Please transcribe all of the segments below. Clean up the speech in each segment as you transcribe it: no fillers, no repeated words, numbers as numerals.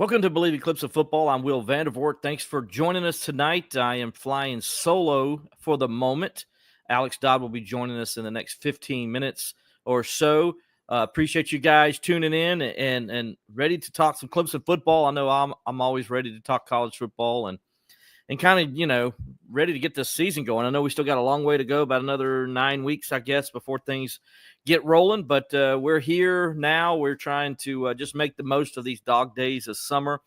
Welcome to Believe in Clemson Football. I'm Will Vandervort. Thanks for joining us tonight. I am flying solo for the moment. Alex Dodd will be joining us in the next 15 minutes or so. Appreciate you guys tuning in and ready to talk some Clemson football. I know I'm always ready to talk college football and kind of, ready to get this season going. I know we still got a long way to go, about another 9 weeks, I guess, before things get rolling. But we're here now. We're trying to just make the most of these dog days of summer.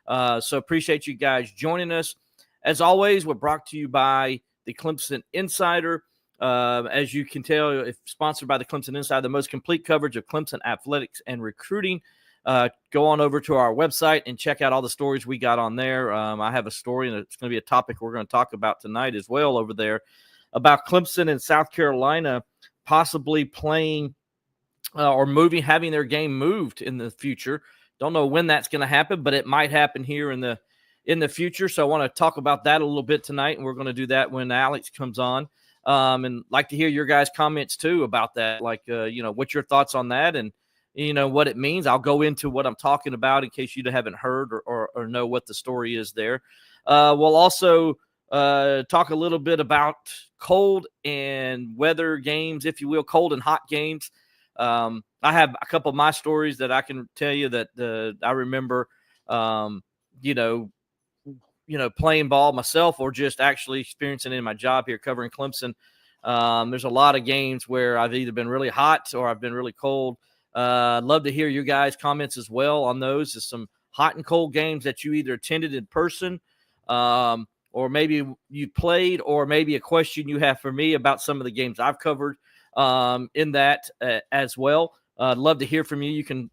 So appreciate you guys joining us. As always, we're brought to you by the Clemson Insider. As you can tell, it's sponsored by the Clemson Insider, the most complete coverage of Clemson athletics and recruiting. Go on over to our website and check out all the stories we got on there. I have a story, and it's going to be a topic we're going to talk about tonight as well over there, about Clemson and South Carolina possibly playing or having their game moved in the future. Don't know when that's going to happen, but it might happen here in the future. So I want to talk about that a little bit tonight, and we're going to do that when Alex comes on. And like to hear your guys' comments too about that. Like, what's your thoughts on that and what it means. I'll go into what I'm talking about in case you haven't heard or know what the story is there. We'll also talk a little bit about cold and weather games, if you will, cold and hot games. I have a couple of my stories that I can tell you that I remember, playing ball myself or just actually experiencing it in my job here covering Clemson. There's a lot of games where I've either been really hot or I've been really cold. I'd love to hear you guys' comments as well on those. There's some hot and cold games that you either attended in person or maybe you played, or maybe a question you have for me about some of the games I've covered in that as well. I'd love to hear from you. You can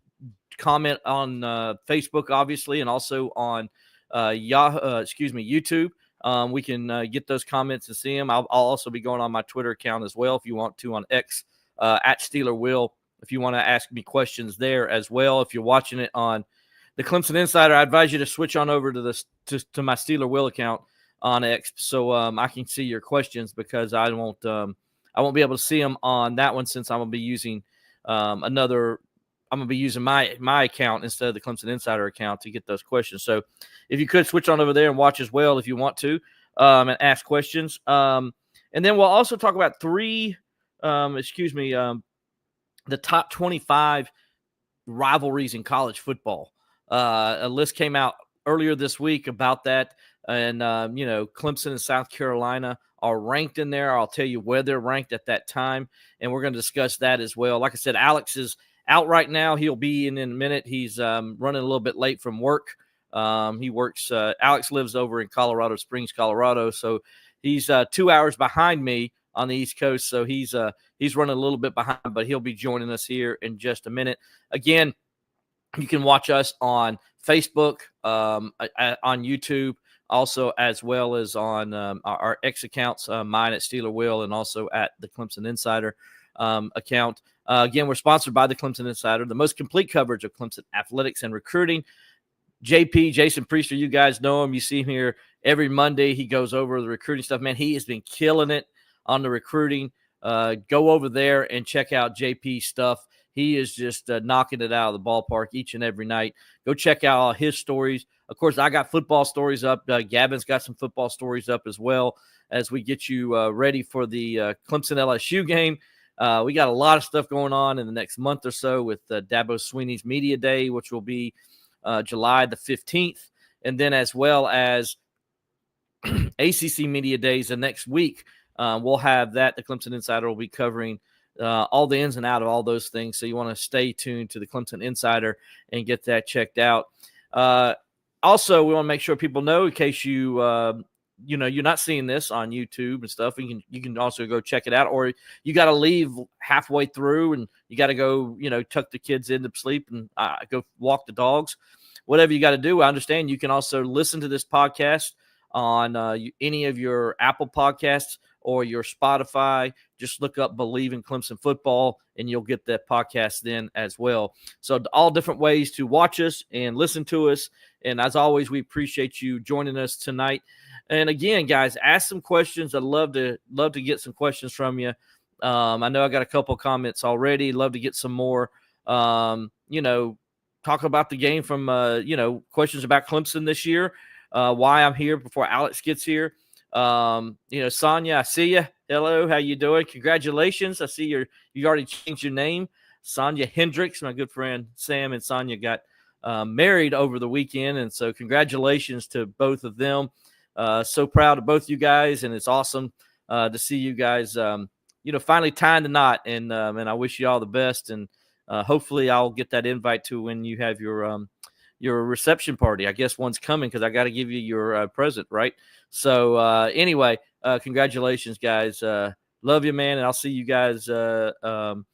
comment on Facebook, obviously, and also on YouTube. We can get those comments and see them. I'll also be going on my Twitter account as well if you want to, on X, at Steeler Will. If you want to ask me questions there as well. If you're watching it on the Clemson Insider, I advise you to switch on over to my Steeler Will account on X, so I can see your questions, because I won't be able to see them on that one, since I'm gonna be using my account instead of the Clemson Insider account to get those questions. So if you could switch on over there and watch as well if you want to, and ask questions. And then we'll also talk about the top 25 rivalries in college football. A list came out earlier this week about that. And, Clemson and South Carolina are ranked in there. I'll tell you where they're ranked at that time. And we're going to discuss that as well. Like I said, Alex is out right now. He'll be in a minute. He's running a little bit late from work. Alex lives over in Colorado Springs, Colorado. So he's 2 hours behind me on the East Coast. So he's running a little bit behind, but he'll be joining us here in just a minute. Again, you can watch us on Facebook, on YouTube, also as well as on our X accounts, mine at Steeler Will and also at the Clemson Insider account. Again, we're sponsored by the Clemson Insider, the most complete coverage of Clemson athletics and recruiting. Jason Priester, you guys know him. You see him here every Monday. He goes over the recruiting stuff. Man, he has been killing it on the recruiting. Go over there and check out JP's stuff. He is just knocking it out of the ballpark each and every night. Go check out all his stories. Of course, I got football stories up. Gavin's got some football stories up as well, as we get you ready for the Clemson LSU game. We got a lot of stuff going on in the next month or so with Dabo Swinney's Media Day, which will be July the 15th. And then as well as ACC Media Days the next week. We'll have that. The Clemson Insider will be covering all the ins and out of all those things. So you want to stay tuned to the Clemson Insider and get that checked out. Also, we want to make sure people know, in case you're not seeing this on YouTube and stuff, you can also go check it out, or you got to leave halfway through and you got to go, tuck the kids into sleep and go walk the dogs. Whatever you got to do, I understand. You can also listen to this podcast on any of your Apple Podcasts or your Spotify. Just look up Believe in Clemson Football, and you'll get that podcast then as well. So all different ways to watch us and listen to us. And as always, we appreciate you joining us tonight. And again, guys, ask some questions. I'd love to get some questions from you. I know I got a couple comments already. Love to get some more. talk about the game from, questions about Clemson this year, why I'm here before Alex gets here. Sonia, I see you. Hello, how you doing? Congratulations. I see you already changed your name. Sonia Hendricks, my good friend Sam and Sonia got married over the weekend, and so congratulations to both of them. So proud of both you guys, and it's awesome to see you guys, finally tying the knot, and I wish you all the best, and hopefully I'll get that invite to when you have your reception party. I guess one's coming because I got to give you your present, right? So anyway, congratulations, guys. Love you, man, and I'll see you guys, when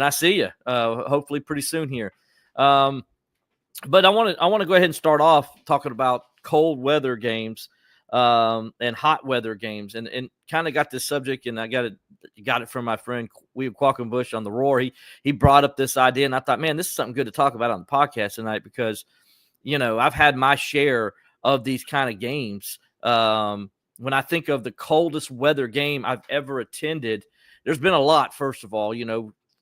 I see you, hopefully pretty soon here. But I want to go ahead and start off talking about cold weather games and hot weather games, and kind of got this subject, and I got it from my friend William Qualkenbush on the Roar. He brought up this idea, and I thought, man, this is something good to talk about on the podcast tonight because, I've had my share of these kind of games. When I think of the coldest weather game I've ever attended, there's been a lot. First of all,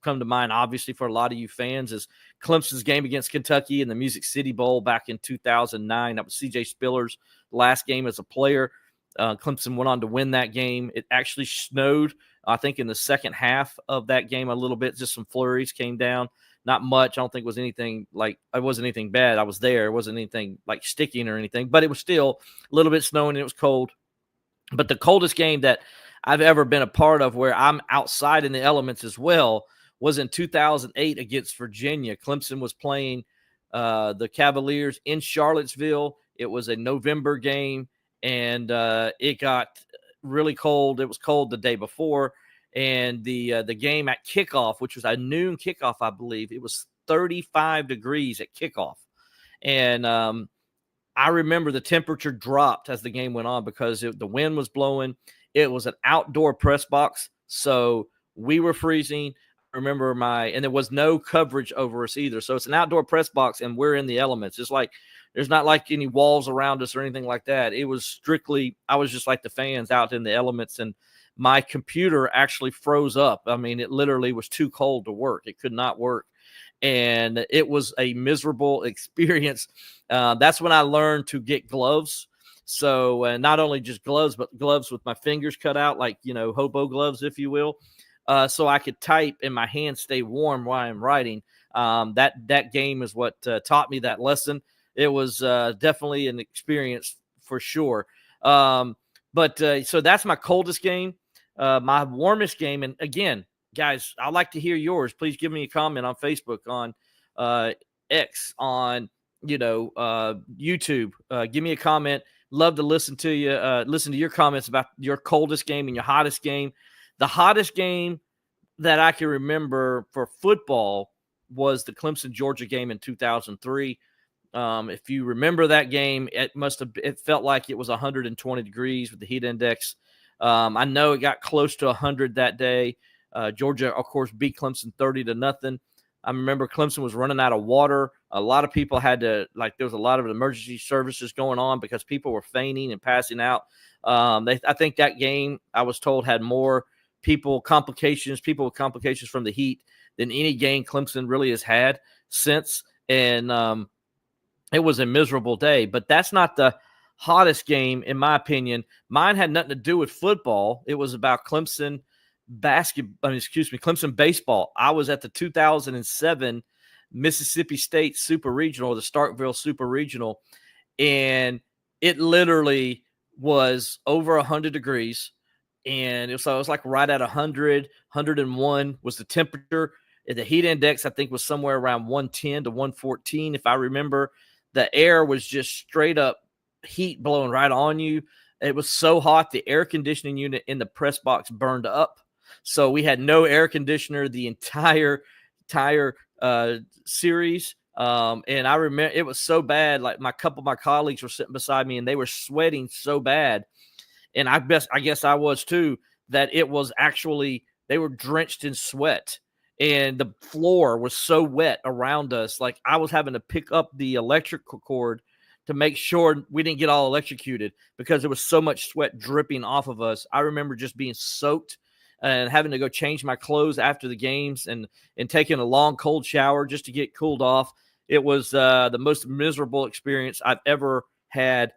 come to mind, obviously, for a lot of you fans is Clemson's game against Kentucky in the Music City Bowl back in 2009. That was C.J. Spiller's last game as a player. Clemson went on to win that game. It actually snowed, I think, in the second half of that game a little bit. Just some flurries came down. Not much. I don't think it wasn't anything bad. I was there. It wasn't anything like sticking or anything, but it was still a little bit snowing and it was cold. But the coldest game that I've ever been a part of where I'm outside in the elements as well was in 2008 against Virginia. Clemson was playing the Cavaliers in Charlottesville. It was a November game, and it got really cold. It was cold the day before, and the game at kickoff, which was a noon kickoff, I believe, it was 35 degrees at kickoff. And I remember the temperature dropped as the game went on because the wind was blowing. It was an outdoor press box, so we were freezing. Remember and there was no coverage over us either. So it's an outdoor press box and we're in the elements. It's like, there's not like any walls around us or anything like that. It was strictly, I was just like the fans out in the elements, and my computer actually froze up. I mean, it literally was too cold to work. It could not work. And it was a miserable experience. That's when I learned to get gloves. So not only just gloves, but gloves with my fingers cut out, like, hobo gloves, if you will. So I could type and my hands stay warm while I'm writing. That game is what taught me that lesson. It was definitely an experience for sure. So that's my coldest game. My warmest game, and again, guys, I'd like to hear yours. Please give me a comment on Facebook, on X, on YouTube. Give me a comment. Love to listen to you. Listen to your comments about your coldest game and your hottest game. The hottest game that I can remember for football was the Clemson-Georgia game in 2003. If you remember that game, it felt like it was 120 degrees with the heat index. I know it got close to 100 that day. Georgia, of course, beat Clemson 30-0. I remember Clemson was running out of water. A lot of people there was a lot of emergency services going on because people were fainting and passing out. I think that game, I was told, had more people with complications from the heat than any game Clemson really has had since. And it was a miserable day. But that's not the hottest game, in my opinion. Mine had nothing to do with football. It was about Clemson baseball. I was at the 2007 Mississippi State Super Regional, the Starkville Super Regional, and it literally was over 100 degrees. And it was like right at 100, 101 was the temperature. The heat index, I think, was somewhere around 110 to 114, if I remember. The air was just straight up heat blowing right on you. It was so hot, the air conditioning unit in the press box burned up. So we had no air conditioner the entire series. And I remember it was so bad. Like a couple of my colleagues were sitting beside me and they were sweating so bad. And I guess I was too, that it was actually, they were drenched in sweat and the floor was so wet around us. Like I was having to pick up the electrical cord to make sure we didn't get all electrocuted because there was so much sweat dripping off of us. I remember just being soaked and having to go change my clothes after the games and taking a long cold shower just to get cooled off. It was the most miserable experience I've ever had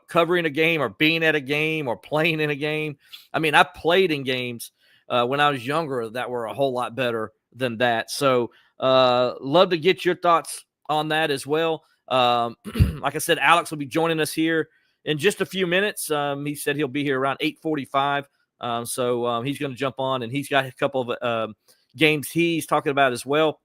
covering a game or being at a game or playing in a game. I mean, I played in games when I was younger that were a whole lot better than that. So love to get your thoughts on that as well. Like I said, Alex will be joining us here in just a few minutes. He said he'll be here around 8:45. So he's going to jump on, and he's got a couple of games he's talking about as well.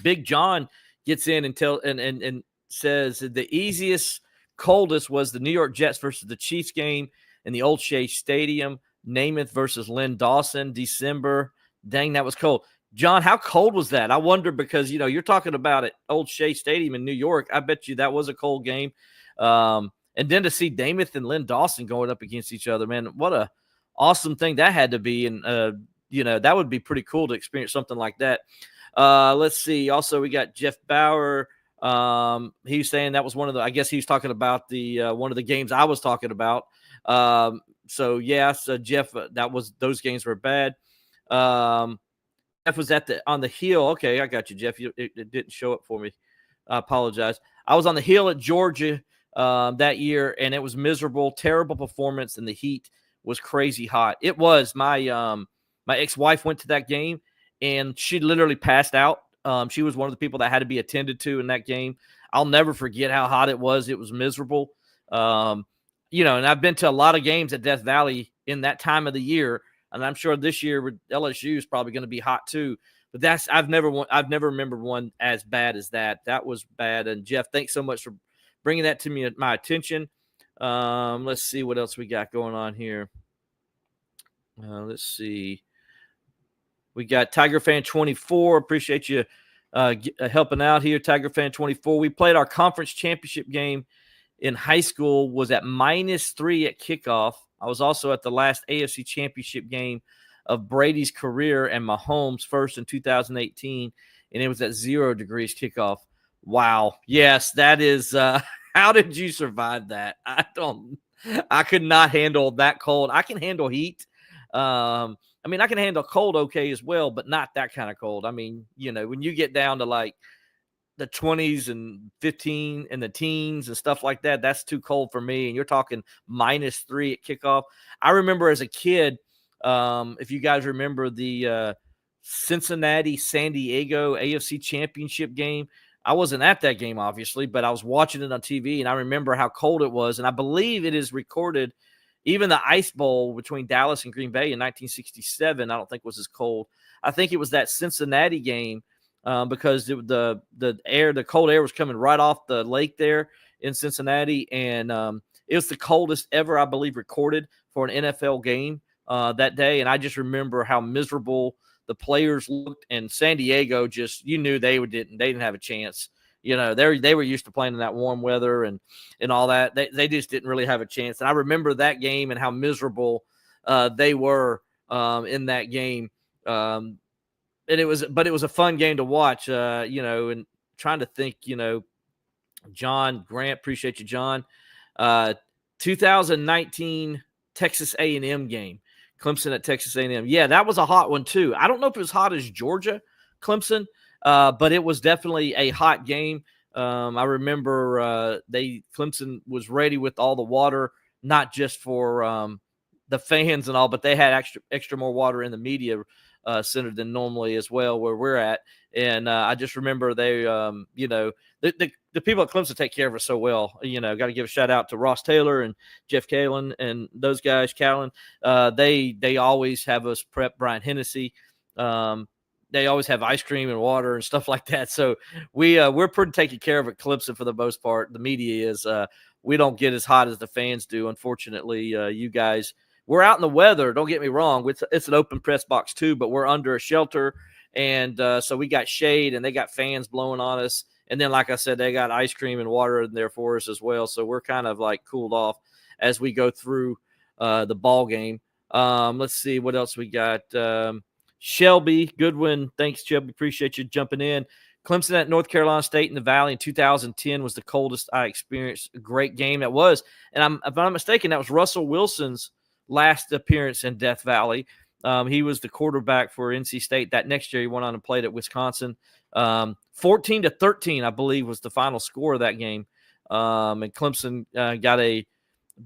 Big John gets in and says the easiest, coldest was the New York Jets versus the Chiefs game in the Old Shea Stadium. Namath versus Lynn Dawson, December. Dang, that was cold. John, how cold was that? I wonder because, you're talking about it, Old Shea Stadium in New York. I bet you that was a cold game. And then to see Namath and Lynn Dawson going up against each other, man, what a awesome thing that had to be. And, that would be pretty cool to experience something like that. Let's see. Also, we got Jeff Bauer. He's saying that was I guess he's talking about the one of the games I was talking about. So yes, Jeff, those games were bad. Jeff was on the hill. Okay, I got you, Jeff. It didn't show up for me. I apologize. I was on the hill at Georgia that year, and it was miserable, terrible performance, and the heat was crazy hot. It was. My ex-wife went to that game, and she literally passed out. She was one of the people that had to be attended to in that game. I'll never forget how hot it was. It was miserable. And I've been to a lot of games at Death Valley in that time of the year, and I'm sure this year with LSU is probably going to be hot too. But I've never remembered one as bad as that. That was bad. And Jeff, thanks so much for bringing that to my attention. Let's see what else we got going on here. Let's see. We got Tiger Fan 24. Appreciate you helping out here, Tiger Fan 24. We played our conference championship game in high school, was at -3 at kickoff. I was also at the last AFC championship game of Brady's career and Mahomes' first in 2018, and it was at 0 degrees kickoff. Wow. Yes, that is how did you survive that? I could not handle that cold. I can handle heat. I mean, I can handle cold okay as well, but not that kind of cold. I mean, when you get down to like the 20s and 15 and the teens and stuff like that, that's too cold for me. And you're talking -3 at kickoff. I remember as a kid, if you guys remember the Cincinnati-San Diego AFC championship game, I wasn't at that game, obviously, but I was watching it on TV, and I remember how cold it was. And I believe it is recorded. Even the Ice Bowl between Dallas and Green Bay in 1967, I don't think was as cold. I think it was that Cincinnati game because the cold air was coming right off the lake there in Cincinnati, and it was the coldest ever, I believe, recorded for an NFL game that day. And I just remember how miserable the players looked, and San Diego just, knew they didn't have a chance. They were used to playing in that warm weather and all that. They just didn't really have a chance. And I remember that game and how miserable they were in that game. And it was a fun game to watch, and trying to think, John Grant, appreciate you, John. 2019 Texas A&M game, Clemson at Texas A&M. Yeah, that was a hot one too. I don't know if it was hot as Georgia, Clemson, but it was definitely a hot game. I remember Clemson was ready with all the water, not just for the fans and all, but they had extra more water in the media center than normally as well where we're at. And I just remember they, the people at Clemson take care of us so well. Got to give a shout out to Ross Taylor and Jeff Kalen and those guys, Callan. They always have us prep Brian Hennessy. They always have ice cream and water and stuff like that. So we're pretty taken care of at Clemson for the most part. The media is we don't get as hot as the fans do. Unfortunately, you guys, we're out in the weather. Don't get me wrong. It's an open press box too, but we're under a shelter. And so we got shade and they got fans blowing on us. And then, like I said, they got ice cream and water in there for us as well. So we're kind of like cooled off as we go through the ball game. Let's see what else we got. Shelby Goodwin. Thanks, Shelby. Appreciate you jumping in. Clemson at North Carolina State in the Valley in 2010 was the coldest I experienced. A great game that was. And if I'm not mistaken, that was Russell Wilson's last appearance in Death Valley. He was the quarterback for NC State. That next year he went on and played at Wisconsin. 14-13, I believe, was the final score of that game. And Clemson got a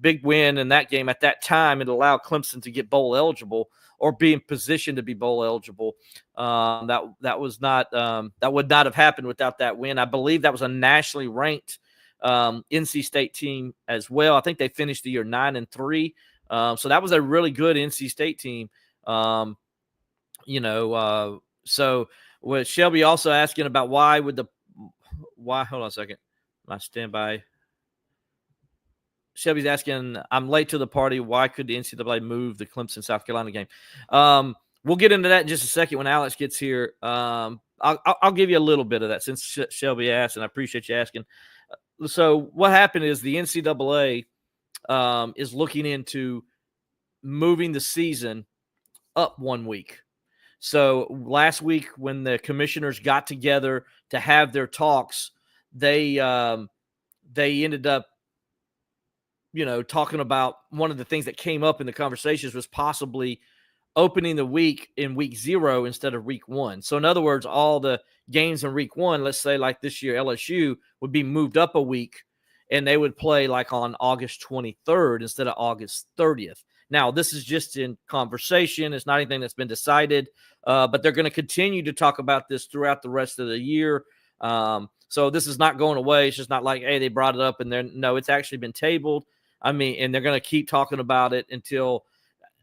big win in that game. At that time, it allowed Clemson to get bowl eligible or be in position to be bowl eligible. That was not that would not have happened without that win. I believe that was a nationally ranked NC State team as well. I think they finished the year 9-3. So that was a really good NC State team. So with Shelby also asking about why hold on a second. My standby. Shelby's asking, I'm late to the party. Why could the NCAA move the Clemson-South Carolina game? We'll get into that in just a second when Alex gets here. I'll give you a little bit of that since Shelby asked, and I appreciate you asking. So what happened is the NCAA is looking into moving the season up 1 week. So last week when the commissioners got together to have their talks, they ended up, talking about one of the things that came up in the conversations was possibly opening the week in week 0 instead of week 1. So in other words, all the games in week 1, let's say like this year, LSU would be moved up a week and they would play like on August 23rd instead of August 30th. Now, this is just in conversation. It's not anything that's been decided, but they're going to continue to talk about this throughout the rest of the year. So this is not going away. It's just not like, hey, they brought it up and no, it's actually been tabled. And they're going to keep talking about it until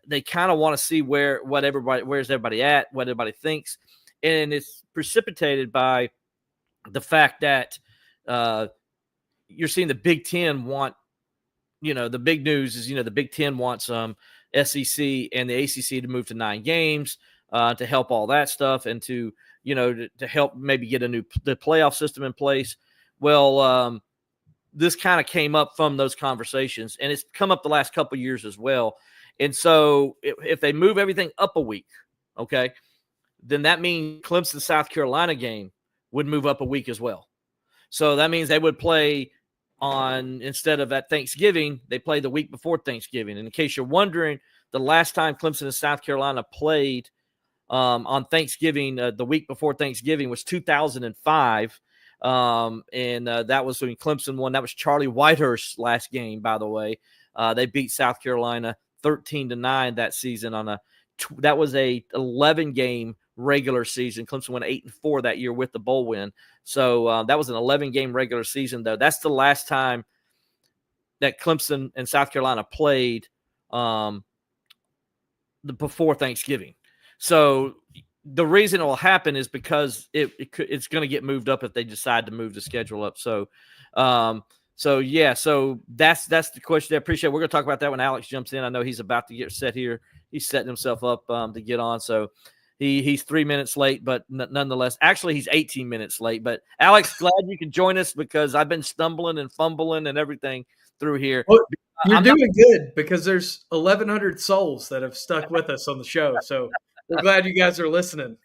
they kind of want to see where's everybody at, what everybody thinks. And it's precipitated by the fact that you're seeing the Big Ten want, the big news is, the Big Ten wants SEC and the ACC to move to 9 games to help all that stuff and to help maybe get the playoff system in place. Well, this kind of came up from those conversations, and it's come up the last couple of years as well. And so if they move everything up a week, okay, then that means Clemson-South Carolina game would move up a week as well. So that means they would play instead of at Thanksgiving, they play the week before Thanksgiving. And in case you're wondering, the last time Clemson and South Carolina played on Thanksgiving, the week before Thanksgiving was 2005. And that was when Clemson won. That was Charlie Whitehurst's last game, by the way. They beat South Carolina 13-9 that season that was a 11-game regular season. Clemson went 8-4 that year with the bowl win. So that was an 11-game regular season, though. That's the last time that Clemson and South Carolina played before Thanksgiving. So the reason it will happen is because it's going to get moved up if they decide to move the schedule up. So that's the question. I appreciate it. We're going to talk about that when Alex jumps in. I know he's about to get set here. He's setting himself up to get on. So he's 3 minutes late, but nonetheless, actually he's 18 minutes late. But Alex, glad you could join us because I've been stumbling and fumbling and everything through here. Well, you're doing good because there's 1,100 souls that have stuck with us on the show. So we're glad you guys are listening.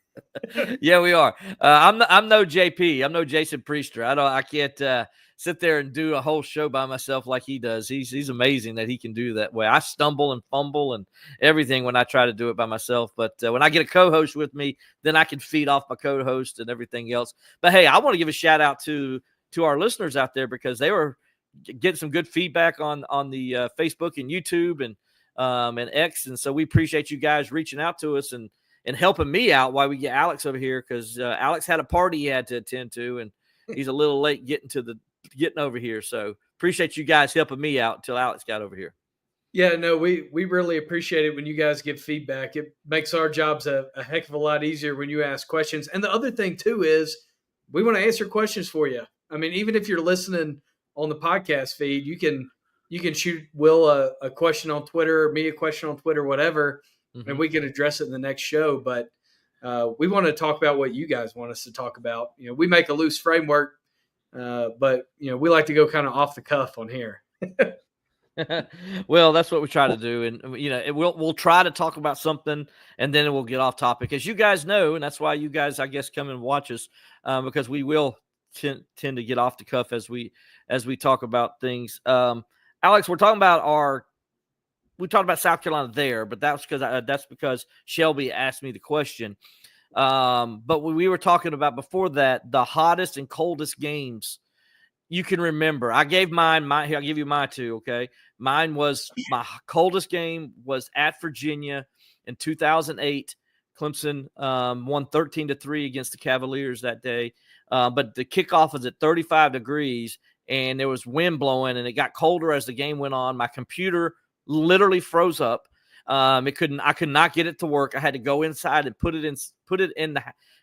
Yeah, we are. I'm no JP. I'm no Jason Priester. I can't sit there and do a whole show by myself like he does. He's amazing that he can do that way. I stumble and fumble and everything when I try to do it by myself. But when I get a co-host with me, then I can feed off my co-host and everything else. But hey, I want to give a shout out to our listeners out there because they were getting some good feedback on the Facebook and YouTube and X. And so we appreciate you guys reaching out to us and helping me out while we get Alex over here because Alex had a party he had to attend to, and he's a little late getting over here. So appreciate you guys helping me out until Alex got over here. Yeah, no, we really appreciate it when you guys give feedback. It makes our jobs a heck of a lot easier when you ask questions. And the other thing too is we want to answer questions for you. I mean, even if you're listening on the podcast feed, you can shoot Will a question on Twitter, or me a question on Twitter, whatever, and we can address it in the next show. But we want to talk about what you guys want us to talk about. We make a loose framework, but we like to go kind of off the cuff on here. Well, that's what we try to do, and we'll try to talk about something, and then we'll get off topic, as you guys know, and that's why you guys, I guess, come and watch us because we will tend to get off the cuff as we talk about things. Alex, we talked about South Carolina there, but that's because Shelby asked me the question. But we were talking about before that, the hottest and coldest games you can remember. I gave mine. Here, I'll give you mine too. Okay, mine was my coldest game was at Virginia in 2008. Clemson won 13-3 against the Cavaliers that day, but the kickoff was at 35 degrees, and there was wind blowing, and it got colder as the game went on. My computer literally froze up. I could not get it to work. I had to go inside and put it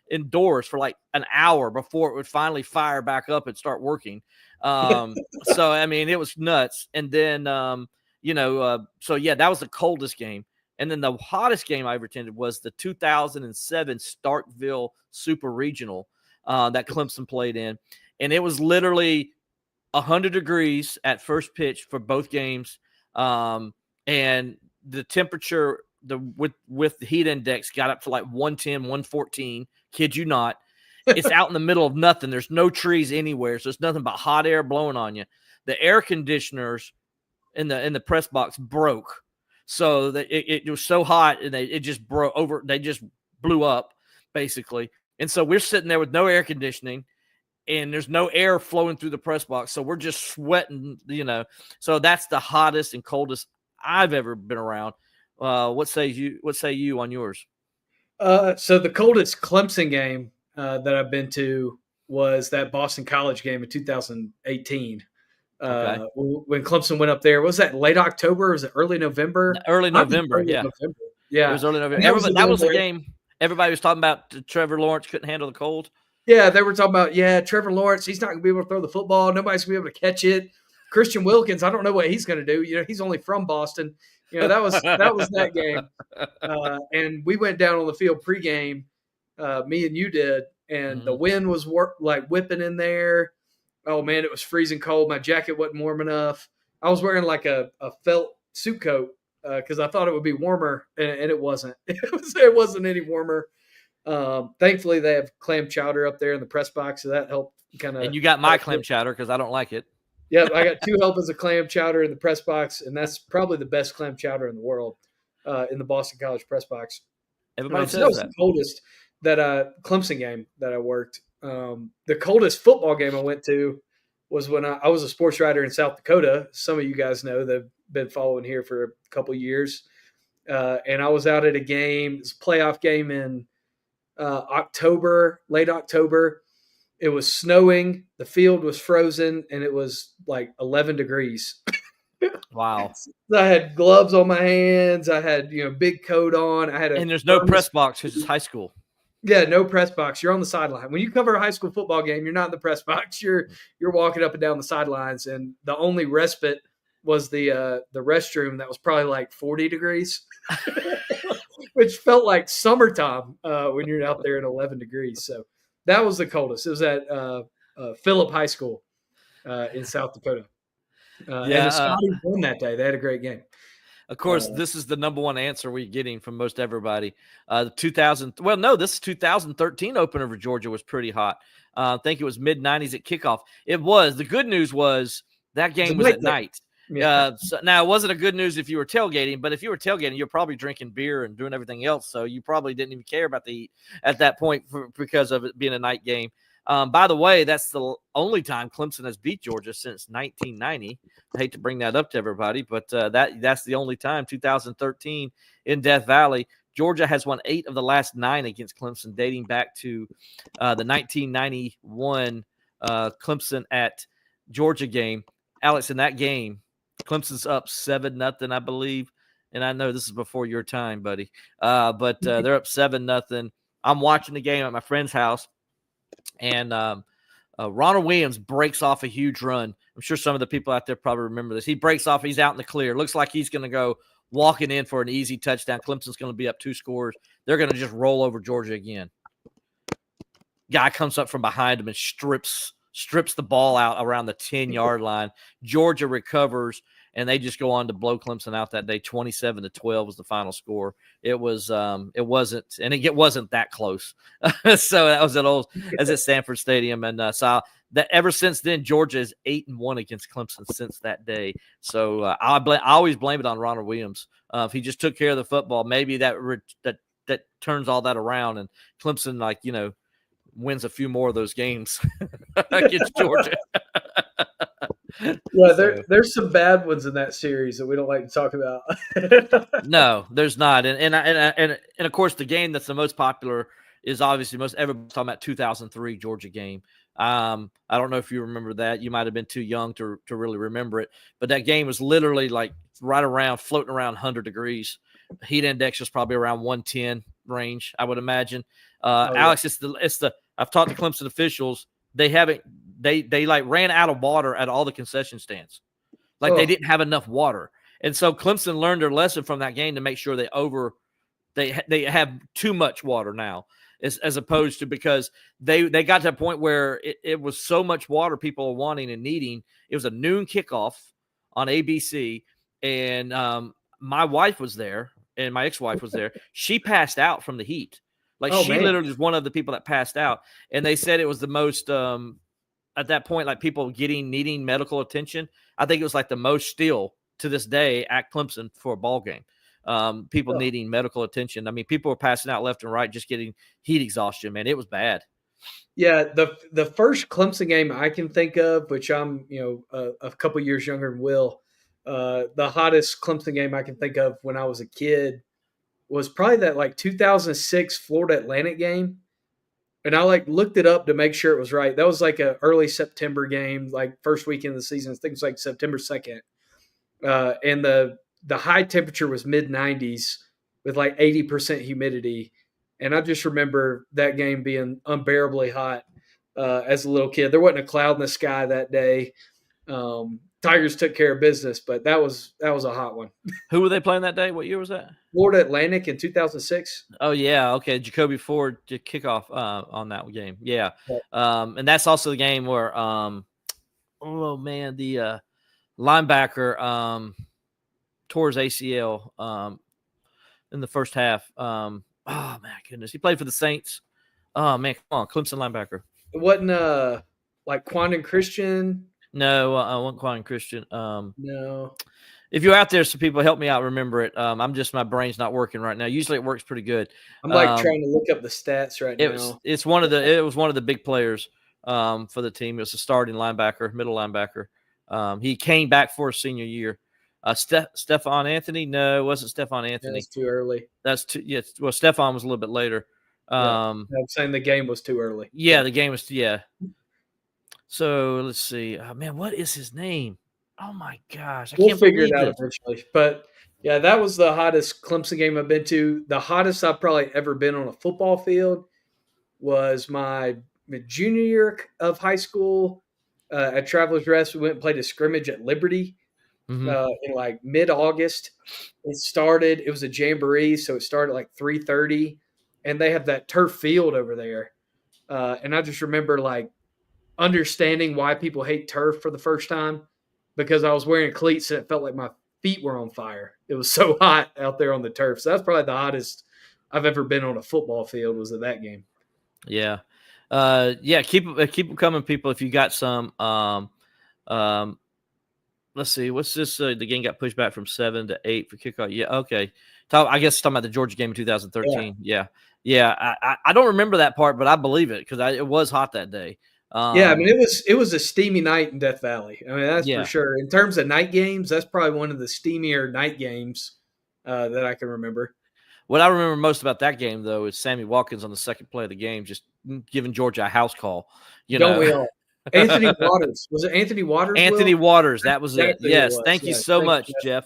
indoors for like an hour before it would finally fire back up and start working. So I mean, it was nuts. And then so yeah, that was the coldest game. And then the hottest game I ever attended was the 2007 Starkville Super Regional that Clemson played in, and it was literally 100 degrees at first pitch for both games, and the temperature with the heat index got up to like 110, 114. Kid you not. It's out in the middle of nothing. There's no trees anywhere, so it's nothing but hot air blowing on you. The air conditioners in the press box broke, so that it was so hot and it just broke over. They just blew up basically, and so we're sitting there with no air conditioning, and there's no air flowing through the press box, so we're just sweating. So that's the hottest and coldest I've ever been around. What say you on yours? So the coldest Clemson game that I've been to was that Boston College game in 2018. Okay. When Clemson went up there, was that late October? Or was it early November? Early November, yeah. November. Yeah, it was early November. That was the game. Everybody was talking about Trevor Lawrence couldn't handle the cold. Yeah, they were talking about Trevor Lawrence. He's not going to be able to throw the football. Nobody's going to be able to catch it. Christian Wilkins, I don't know what he's going to do. He's only from Boston. That was that game. And we went down on the field pregame. Me and you did, and the wind was whipping in there. Oh man, it was freezing cold. My jacket wasn't warm enough. I was wearing like a felt suit coat because I thought it would be warmer, and it wasn't. It wasn't any warmer. Thankfully, they have clam chowder up there in the press box, so that helped kind of. And you got my clam chowder because I don't like it. Yeah, I got 2 helpings of clam chowder in the press box, and that's probably the best clam chowder in the world in the Boston College press box. Everybody says that was the coldest Clemson game that I worked. The coldest football game I went to was when I was a sports writer in South Dakota. Some of you guys know that have been following here for a couple years. And I was out at a game, it's a playoff game in late October. It was snowing, the field was frozen, and it was like 11 degrees. Wow. I had gloves on my hands. I had, big coat on. And there's no press box because it's high school. Yeah, no press box. You're on the sideline. When you cover a high school football game, you're not in the press box. You're walking up and down the sidelines, and the only respite was the restroom that was probably like 40 degrees, which felt like summertime when you're out there at 11 degrees. So that was the coldest. It was at Phillip High School in South Dakota. And the Scotties won that day. They had a great game. Of course, this is the number one answer we're getting from most everybody. This 2013 opener for Georgia was pretty hot. I think it was mid-90s at kickoff. It was. The good news was that game was at night. Yeah. Now, it wasn't a good news if you were tailgating, but if you were tailgating, you're probably drinking beer and doing everything else, so you probably didn't even care about the heat at that point because of it being a night game. By the way, that's the only time Clemson has beat Georgia since 1990. I hate to bring that up to everybody, but that's the only time. 2013 in Death Valley. Georgia has won 8 of the last 9 against Clemson, dating back to the 1991 Clemson at Georgia game. Alex, in that game, Clemson's up 7-0, I believe. And I know this is before your time, buddy. But they're up 7-0. I'm watching the game at my friend's house. And Ronald Williams breaks off a huge run. I'm sure some of the people out there probably remember this. He breaks off. He's out in the clear. Looks like he's going to go walking in for an easy touchdown. Clemson's going to be up 2 scores. They're going to just roll over Georgia again. Guy comes up from behind him and strips the ball out around the 10-yard line. Georgia recovers, and they just go on to blow Clemson out that day. 27-12 was the final score. It wasn't that close. So that was at Sanford Stadium, and so that ever since then, Georgia is 8-1 against Clemson since that day. So I always blame it on Ronald Williams. If he just took care of the football, maybe that that turns all that around, and Clemson, like, wins a few more of those games against Georgia. Yeah, there's some bad ones in that series that we don't like to talk about. No, there's not, and of course the game that's the most popular is obviously everybody's talking about 2003 Georgia game. I don't know if you remember that. You might have been too young to really remember it, but that game was literally like right around floating around 100 degrees. Heat index was probably around 110 range, I would imagine. Alex, it's the I've talked to Clemson officials. They like ran out of water at all the concession stands. Like they didn't have enough water. And so Clemson learned their lesson from that game to make sure they have too much water now, as opposed to, because they got to a point where it was so much water people are wanting and needing. It was a noon kickoff on ABC, and my wife was there, and my ex-wife was there. She passed out from the heat. Like literally was one of the people that passed out, and they said it was the most at that point, like people needing medical attention. I think it was like the most still to this day at Clemson for a ball game. People needing medical attention. I mean, people were passing out left and right, just getting heat exhaustion, man. It was bad. Yeah, the first Clemson game I can think of, which I'm a couple years younger than Will, the hottest Clemson game I can think of when I was a kid was probably that like 2006 Florida Atlantic game. And I like looked it up to make sure it was right. That was like an early September game, like first weekend of the season. I think it was like September 2nd. And the high temperature was mid-90s with like 80% humidity. And I just remember that game being unbearably hot as a little kid. There wasn't a cloud in the sky that day. Tigers took care of business, but that was a hot one. Who were they playing that day? What year was that? Florida Atlantic in 2006. Oh yeah, okay. Jacoby Ford to kick off on that game. Yeah, and that's also the game where the linebacker tore his ACL in the first half. Oh my goodness, he played for the Saints. Oh man, come on, Clemson linebacker. It wasn't like Quandon Christian. No, I wasn't Quandon Christian. No. If you're out there, so people help me out, remember it. My brain's not working right now. Usually it works pretty good. I'm like trying to look up the stats right now. It was one of the big players for the team. It was a starting linebacker, middle linebacker. He came back for his senior year. Stephon Anthony? No, it wasn't Stephon Anthony. That's too early. That's too. Yeah. Well, Stephon was a little bit later. I'm saying the game was too early. Yeah, the game was. Yeah. So let's see. Man, what is his name? Oh my gosh, we'll figure it out eventually. But yeah, that was the hottest Clemson game I've been to. The hottest I've probably ever been on a football field was my junior year of high school at Travelers Rest. We went and played a scrimmage at Liberty in like mid-August. It was a jamboree, so it started at like 3:30, and they have that turf field over there. And I just remember like understanding why people hate turf for the first time, because I was wearing cleats and it felt like my feet were on fire. It was so hot out there on the turf. So that's probably the hottest I've ever been on a football field, was at that game. Yeah. Keep them coming, people. If you got some, let's see, what's this? The game got pushed back from 7 to 8 for kickoff. Yeah. Okay. I guess talking about the Georgia game in 2013. Yeah. I don't remember that part, but I believe it, because it was hot that day. I mean, it was a steamy night in Death Valley. I mean, that's for sure. In terms of night games, that's probably one of the steamier night games that I can remember. What I remember most about that game, though, is Sammy Watkins on the second play of the game just giving Georgia a house call. Don't we all? Anthony Waters. Was it Anthony Waters? Anthony Waters. That was it. Yes. Was. Thank you so much, Jeff.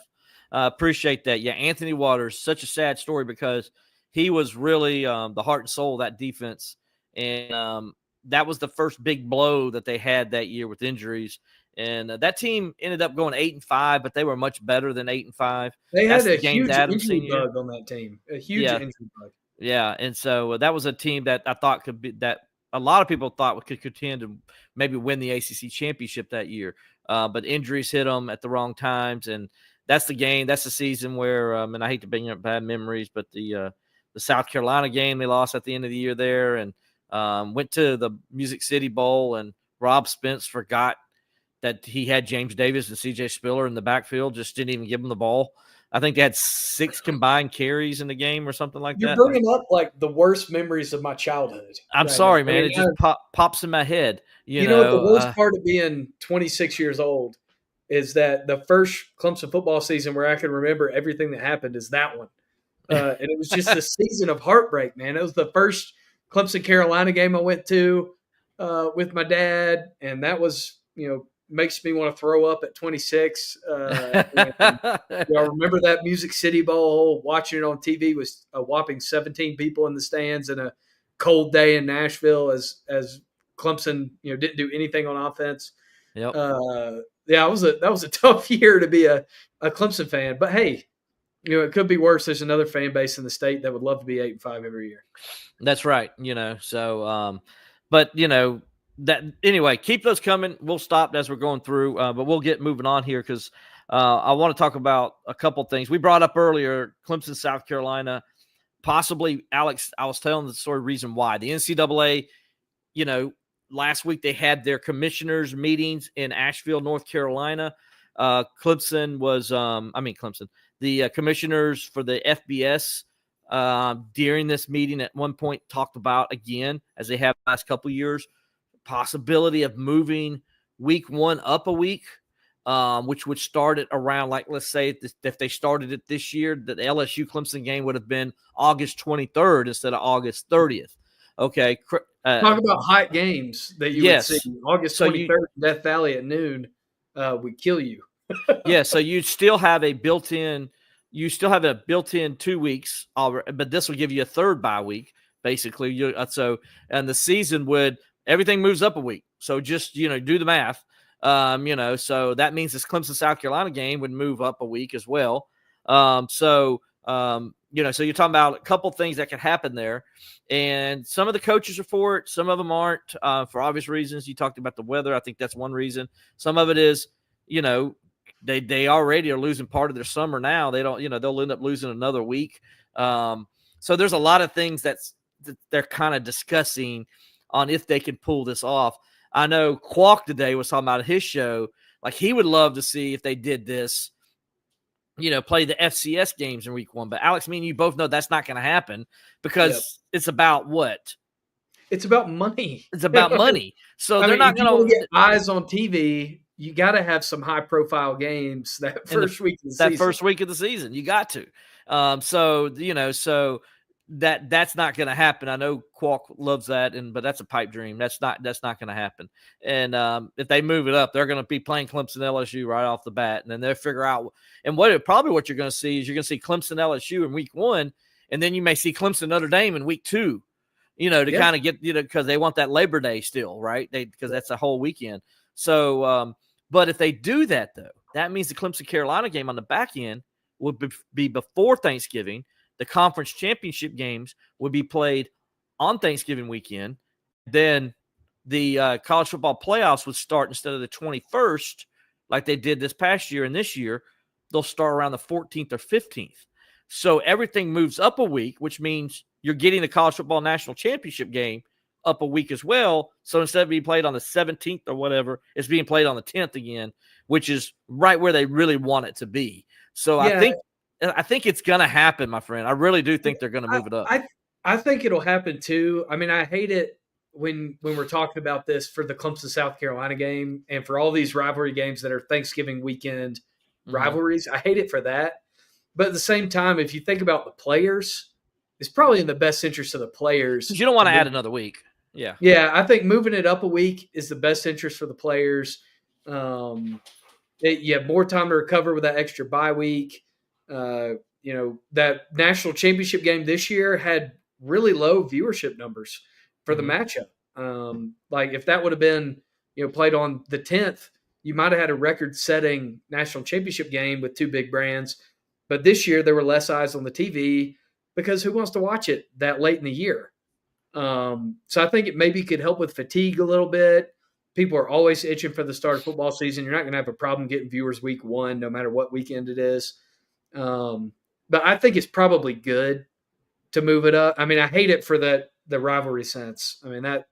Appreciate that. Yeah, Anthony Waters. Such a sad story, because he was really the heart and soul of that defense. And that was the first big blow that they had that year with injuries. And that team ended up going 8-5, but they were much better than 8-5. They had a huge injury bug on that team. A huge injury bug. Yeah, and so that was a team that I thought could be, that a lot of people thought could contend to maybe win the ACC championship that year. But injuries hit them at the wrong times, and that's the game. That's the season where, and I hate to bring up bad memories, but the South Carolina game they lost at the end of the year there, and went to the Music City Bowl, and Rob Spence forgot that he had James Davis and CJ Spiller in the backfield, just didn't even give him the ball. I think they had 6 combined carries in the game or something like You're that. bringing up like the worst memories of my childhood. I'm Right now. sorry, I man. mean, It just pops in my head. you know what the worst part of being 26 years old is that the first Clemson football season where I can remember everything that happened is that one. And it was just a season of heartbreak, man. It was the first Clemson-Carolina game I went to with my dad, and that was, makes me want to throw up at 26. And I remember that Music City Bowl, watching it on TV was a whopping 17 people in the stands and a cold day in Nashville as Clemson, didn't do anything on offense. Yep. Yeah, that was a tough year to be a Clemson fan, but hey, it could be worse. There's another fan base in the state that would love to be 8-5 every year. That's right. So, but that anyway, keep those coming. We'll stop as we're going through, but we'll get moving on here because I want to talk about a couple things we brought up earlier. Clemson, South Carolina, possibly Alex. I was telling the story reason why the NCAA, last week they had their commissioners meetings in Asheville, North Carolina. Clemson was, Clemson, the commissioners for the FBS during this meeting at one point talked about, again, as they have the last couple of years, possibility of moving week 1 up a week, which would start it around, like, let's say if they started it this year, that the LSU Clemson game would have been August 23rd instead of August 30th. Okay. Talk about hot games that you would see. August 23rd, Death Valley at noon would kill you. Yeah, so you still have a built-in 2 weeks, but this will give you a third bye week, basically. And the season everything moves up a week. So just, do the math. So that means this Clemson, South Carolina game would move up a week as well. So you're talking about a couple things that could happen there. And some of the coaches are for it. Some of them aren't, for obvious reasons. You talked about the weather. I think that's one reason. Some of it is, they already are losing part of their summer now. They don't, they'll end up losing another week. So there's a lot of things that they're kind of discussing on if they can pull this off. I know Qualk today was talking about his show. Like, he would love to see if they did this, play the FCS games in week 1. But Alex, me and you both know that's not going to happen because It's about what? It's about money. It's about money. So they're not going to get eyes on TV. You got to have some high profile games that first week of the season. That first week of the season, you got to. So that's not going to happen. I know Qualk loves that, but that's a pipe dream. That's not going to happen. And if they move it up, they're going to be playing Clemson LSU right off the bat, and then they'll figure out. And what you're going to see is you're going to see Clemson LSU in week 1, and then you may see Clemson Notre Dame in week 2. Kind of get because they want that Labor Day still, right? Because that's a whole weekend. So, but if they do that, though, that means the Clemson-Carolina game on the back end would be before Thanksgiving. The conference championship games would be played on Thanksgiving weekend. Then the college football playoffs would start instead of the 21st, like they did this past year and this year. They'll start around the 14th or 15th. So everything moves up a week, which means you're getting the college football national championship game up a week as well. So instead of being played on the 17th or whatever, it's being played on the 10th again, which is right where they really want it to be. So I think it's going to happen, my friend. I really do think they're going to move it up. I think it'll happen too. I mean, I hate it when we're talking about this for the Clemson South Carolina game and for all these rivalry games that are Thanksgiving weekend rivalries. I hate it for that. But at the same time, if you think about the players, it's probably in the best interest of the players. You don't want to add another week. Yeah. Yeah, I think moving it up a week is the best interest for the players. You have more time to recover with that extra bye week. That national championship game this year had really low viewership numbers for the matchup. Like if that would have been, played on the 10th, you might have had a record-setting national championship game with 2 big brands. But this year there were less eyes on the TV because who wants to watch it that late in the year? So I think it maybe could help with fatigue a little bit. People are always itching for the start of football season. You're not going to have a problem getting viewers week 1, no matter what weekend it is. But I think it's probably good to move it up. I mean, I hate it for the rivalry sense. I mean, that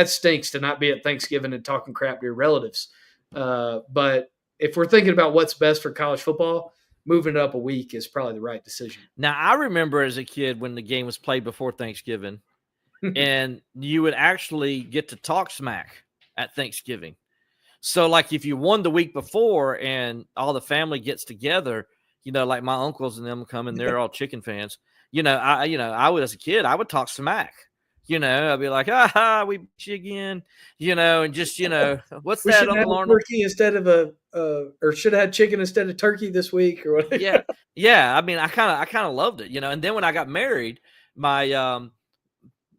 stinks to not be at Thanksgiving and talking crap to your relatives. But if we're thinking about what's best for college football, moving it up a week is probably the right decision. Now, I remember as a kid when the game was played before Thanksgiving, and you would actually get to talk smack at Thanksgiving. So, like, if you won the week before and all the family gets together, like my uncles and them come and they're all chicken fans. I would, as a kid, I would talk smack. I'd be like, we beat you again, and just, what's we that, should have Uncle Arnold? turkey instead of or should have had chicken instead of turkey this week or whatever. Yeah. I mean, I kind of loved it, and then when I got married, my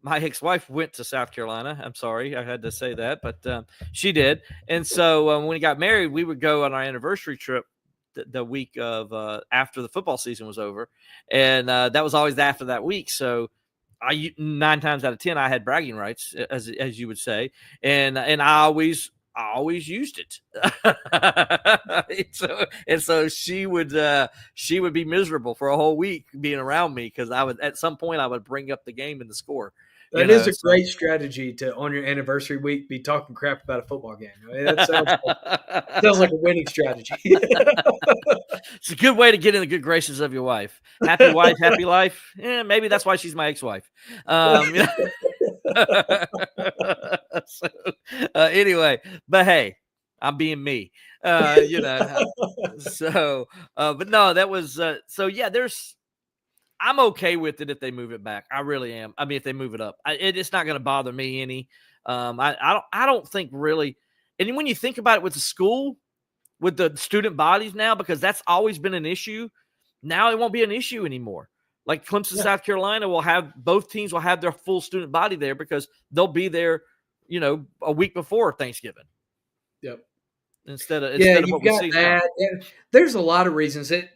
ex-wife went to South Carolina. I'm sorry, I had to say that, but she did. And so when we got married, we would go on our anniversary trip the week of after the football season was over, and that was always after that week. So 9 times out of 10, I had bragging rights, as you would say, and I always used it. so she would be miserable for a whole week being around me because at some point I would bring up the game and the score. That is a great strategy to, on your anniversary week, be talking crap about a football game. I mean, that sounds like a winning strategy. It's a good way to get in the good graces of your wife. Happy wife, happy life. Maybe that's why she's my ex-wife. Anyway, but hey, I'm being me. But no, that was so. Yeah, I'm okay with it if they move it back. I really am. I mean, if they move it up, it's not going to bother me any. I don't think really. And when you think about it with the school, with the student bodies now, because that's always been an issue. Now it won't be an issue anymore. Like Clemson, South Carolina both teams will have their full student body there because they'll be there, a week before Thanksgiving. Yep. Instead of what we see now. There's a lot of reasons that,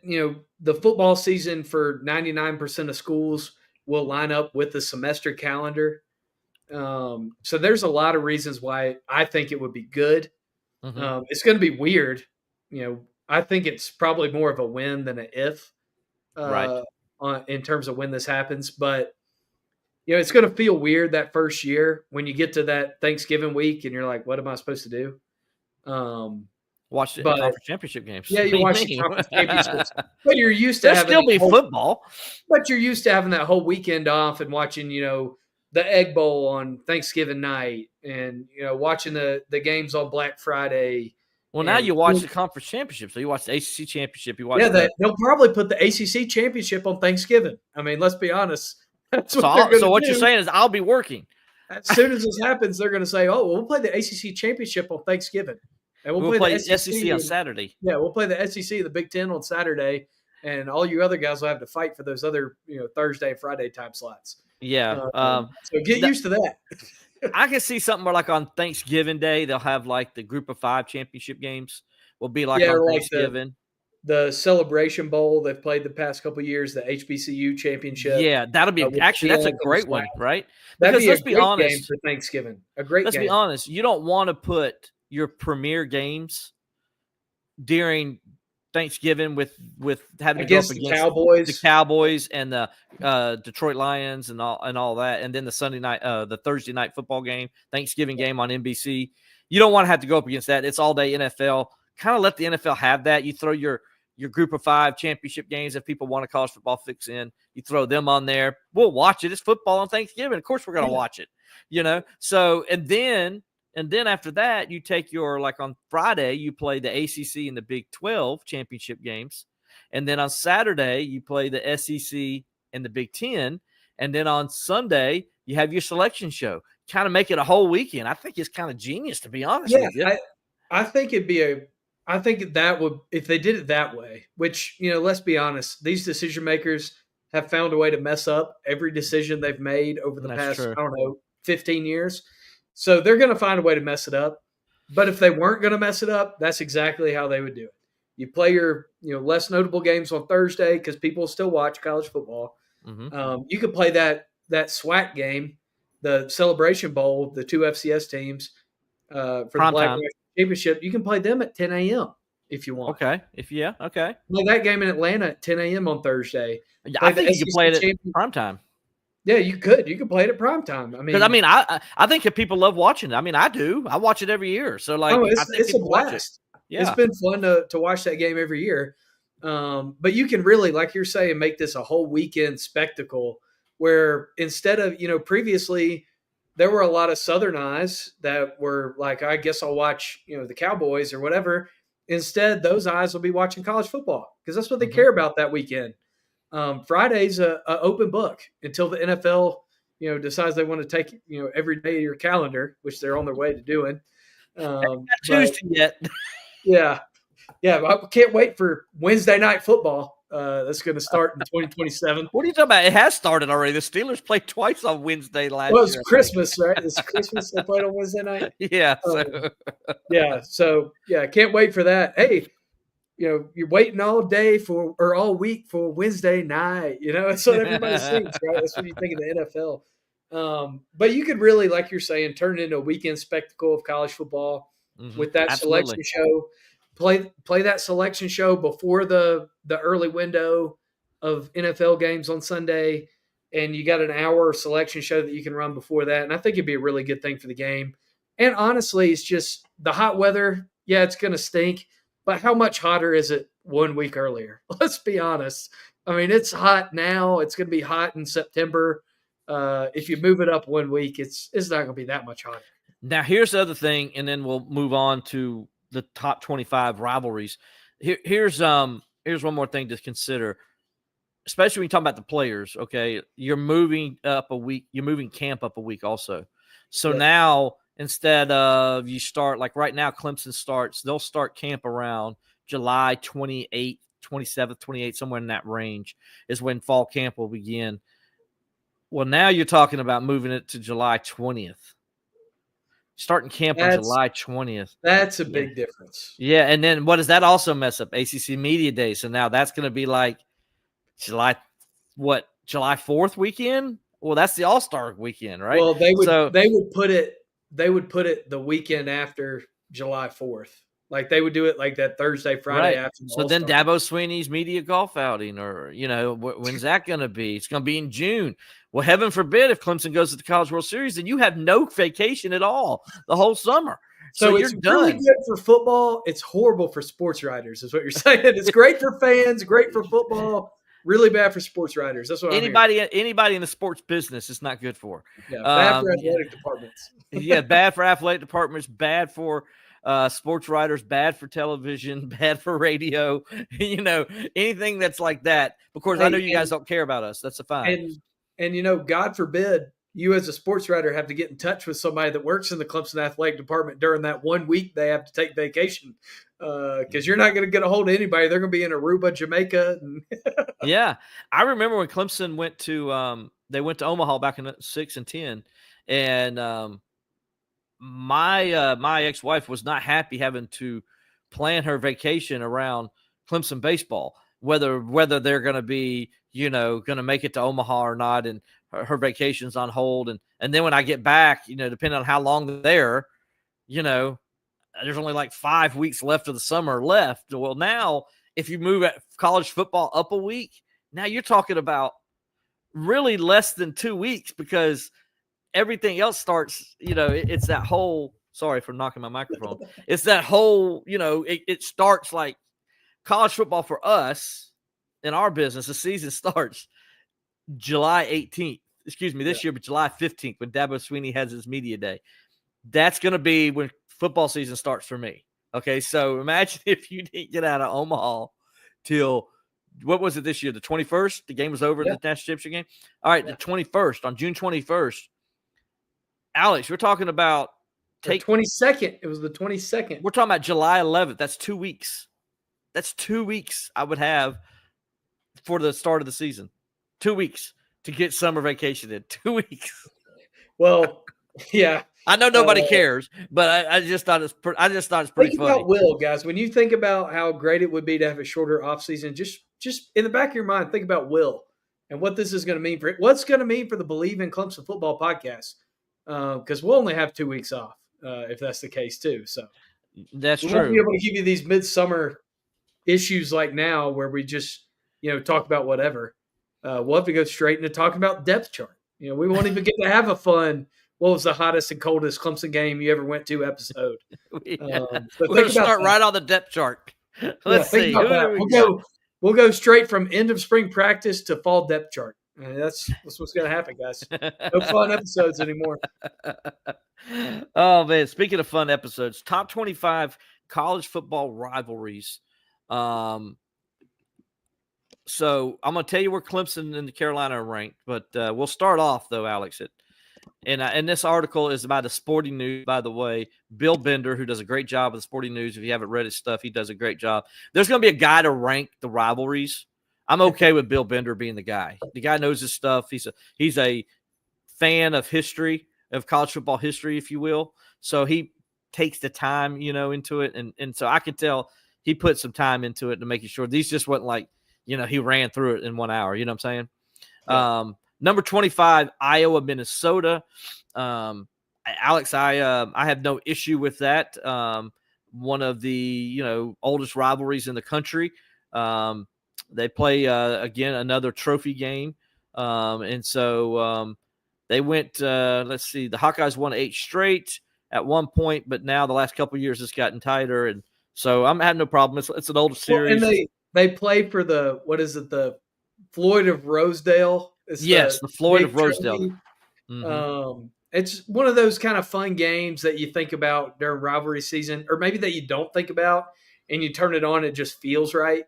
the football season for 99% of schools will line up with the semester calendar. So there's a lot of reasons why I think it would be good. Mm-hmm. It's going to be weird. I think it's probably more of a win than an if, right? In terms of when this happens. But, it's going to feel weird that first year when you get to that Thanksgiving week and you're like, what am I supposed to do? Watch the conference championship games. Yeah, you watch the conference championships. But you're used to having still be football. But you're used to having that whole weekend off and watching, the Egg Bowl on Thanksgiving night and, watching the games on Black Friday. Well, now you watch the conference championship. So you watch the ACC championship. You watch they'll probably put the ACC championship on Thanksgiving. I mean, let's be honest. So what you're saying is I'll be working. As soon as this happens, they're going to say, "Oh, we'll play the ACC championship on Thanksgiving, and we'll play the SEC on Saturday." Yeah, we'll play the SEC, the Big Ten on Saturday, and all you other guys will have to fight for those other, Thursday and Friday time slots. Yeah. So get used to that. I can see something where, like, on Thanksgiving Day, they'll have like the Group of 5 championship games. Will be on Thanksgiving. The Celebration Bowl they've played the past couple of years, the HBCU championship. Yeah, that'll be actually that's a great one, right? Because let's be honest, game for Thanksgiving, a great. Let's be honest, you don't want to put your premier games during Thanksgiving with having to go up against the Cowboys and the Detroit Lions and all that, and then the Sunday night, the Thursday night football game, Thanksgiving game on NBC. You don't want to have to go up against that. It's all day NFL. Kind of let the NFL have that. You throw your Group of 5 championship games if people want a college football fix in. You throw them on there. We'll watch it. It's football on Thanksgiving. Of course, we're going to watch it. So and then after that, you take your, like, on Friday, you play the ACC and the Big 12 championship games. And then on Saturday, you play the SEC and the Big 10. And then on Sunday, you have your selection show. Kind of make it a whole weekend. I think it's kind of genius, to be honest with you. I think I think that would, if they did it that way, which, let's be honest, these decision makers have found a way to mess up every decision they've made over the past, 15 years. So they're going to find a way to mess it up. But if they weren't going to mess it up, that's exactly how they would do it. You play your, less notable games on Thursday because people still watch college football. Mm-hmm. You could play that SWAC game, the Celebration Bowl, the 2 FCS teams for the Black Championship. You can play them at 10 a.m. if you want. Okay. Okay. Play that game in Atlanta at 10 a.m. on Thursday. I think you can play it at primetime. Yeah, you could. You could play it at primetime. I think if people love watching it. I mean, I do. I watch it every year. So, like, it's a blast. Yeah. It's been fun to watch that game every year. But you can really, like you're saying, make this a whole weekend spectacle where instead of, previously there were a lot of Southern eyes that were like, I guess I'll watch, the Cowboys or whatever. Instead, those eyes will be watching college football because that's what they care about that weekend. Friday's a open book until the NFL, decides they want to take, every day of your calendar, which they're on their way to doing. Not Tuesday yet. Yeah. I can't wait for Wednesday night football. That's going to start in 2027. What are you talking about? It has started already. The Steelers played twice on Wednesday last year. Well, it's Christmas, right? It's Christmas. They played on Wednesday night. Yeah. So can't wait for that. Hey, you're waiting all day or all week for Wednesday night. That's what everybody thinks, right? That's what you think of the NFL. But you could really, like you're saying, turn it into a weekend spectacle of college football with that selection show. Play that selection show before the early window of NFL games on Sunday, and you got an hour selection show that you can run before that. And I think it'd be a really good thing for the game. And honestly, it's just the hot weather. Yeah, it's going to stink, but how much hotter is it 1 week earlier? Let's be honest. I mean, it's hot now. It's going to be hot in September. If you move it up 1 week, it's not going to be that much hotter. Now, here's the other thing, and then we'll move on to the top 25 rivalries. Here's one more thing to consider, especially when you talk about the players. Okay, you're moving up a week. You're moving camp up a week also. So now instead of you start like right now, Clemson they'll start camp around July 28th, 27th, 28th, somewhere in that range is when fall camp will begin. Well, now you're talking about moving it to July 20th. Starting camp on July 20th. That's a big difference. Yeah, and then what does that also mess up? ACC Media Day. So now that's going to be like July 4th weekend? Well, that's the All-Star weekend, right? Well, they would put it the weekend after July 4th. Like they would do it like that Thursday, Friday after. So then Dabo Swinney's media golf outing, or when's that going to be? It's going to be in June. Well, heaven forbid if Clemson goes to the College World Series, then you have no vacation at all the whole summer. So you're done. Really good for football. It's horrible for sports writers, is what you're saying. It's great for fans, great for football. Really bad for sports writers. That's what anybody in the sports business is not good for. Yeah, bad for athletic departments. Bad for athletic departments. Bad for sports writers. Bad for television. Bad for radio. Anything that's like that. Of course, I know you guys don't care about us. That's a fine. And God forbid you as a sports writer have to get in touch with somebody that works in the Clemson athletic department during that 1 week they have to take vacation because you're not going to get a hold of anybody. They're going to be in Aruba, Jamaica. Yeah. I remember when Clemson went to Omaha back in 6 and 10. And my ex-wife was not happy having to plan her vacation around Clemson baseball, whether they're going to be, going to make it to Omaha or not. And her vacation's on hold. And then when I get back, depending on how long they're there, there's only like 5 weeks left of the summer left. Well, now if you move at college football up a week, now you're talking about really less than 2 weeks because everything else starts, it's that whole, sorry for knocking my microphone. It's that whole, it starts like college football for us in our business. The season starts July 18th. This year, but July 15th when Dabo Swinney has his media day. That's going to be when football season starts for me. Okay, so imagine if you didn't get out of Omaha till, what was it this year, the 21st? The game was over, the national championship game? All right, the 21st, on June 21st. Alex, we're talking about the 22nd. It was the 22nd. We're talking about July 11th. That's 2 weeks. That's 2 weeks I would have for the start of the season. 2 weeks to get summer vacation in. 2 weeks. Well, yeah. I know nobody cares, but I just thought it's pretty funny. Think about Will, guys. When you think about how great it would be to have a shorter offseason, just in the back of your mind, think about Will and what this is going to mean for it. What's going to mean for the Believe in Clemson Football podcast? Because we'll only have 2 weeks off if that's the case too. So that's true. We won't be able to give you these midsummer issues like now where we just talk about whatever. We'll have to go straight into talking about depth chart. We won't even get to have a fun. What was the hottest and coldest Clemson game you ever went to episode? We're going to start right on the depth chart. Let's see. We'll we'll go straight from end of spring practice to fall depth chart. That's what's going to happen, guys. No fun episodes anymore. Oh man! Speaking of fun episodes, top 25 college football rivalries. So I'm going to tell you where Clemson and Carolina are ranked, but we'll start off though, Alex. And this article is about the Sporting News, by the way. Bill Bender, who does a great job with the Sporting News. If you haven't read his stuff, he does a great job. There's going to be a guy to rank the rivalries. I'm okay with Bill Bender being the guy. The guy knows his stuff. He's a fan of history, of college football history, if you will. So he takes the time, into it. And so I can tell he put some time into it to making sure these just wasn't like, he ran through it in 1 hour. You know what I'm saying? Yeah. Number 25, Iowa, Minnesota. Alex, I have no issue with that. One of the, oldest rivalries in the country. They play, again, another trophy game. And so they went, let's see, the Hawkeyes won 8 straight at one point, but now the last couple of years it's gotten tighter. And so I'm having no problem. It's an older series. Well, and they play for the Floyd of Rosedale. Yes, the Floyd of Rosedale. Mm-hmm. It's one of those kind of fun games that you think about during rivalry season, or maybe that you don't think about, and you turn it on, it just feels right.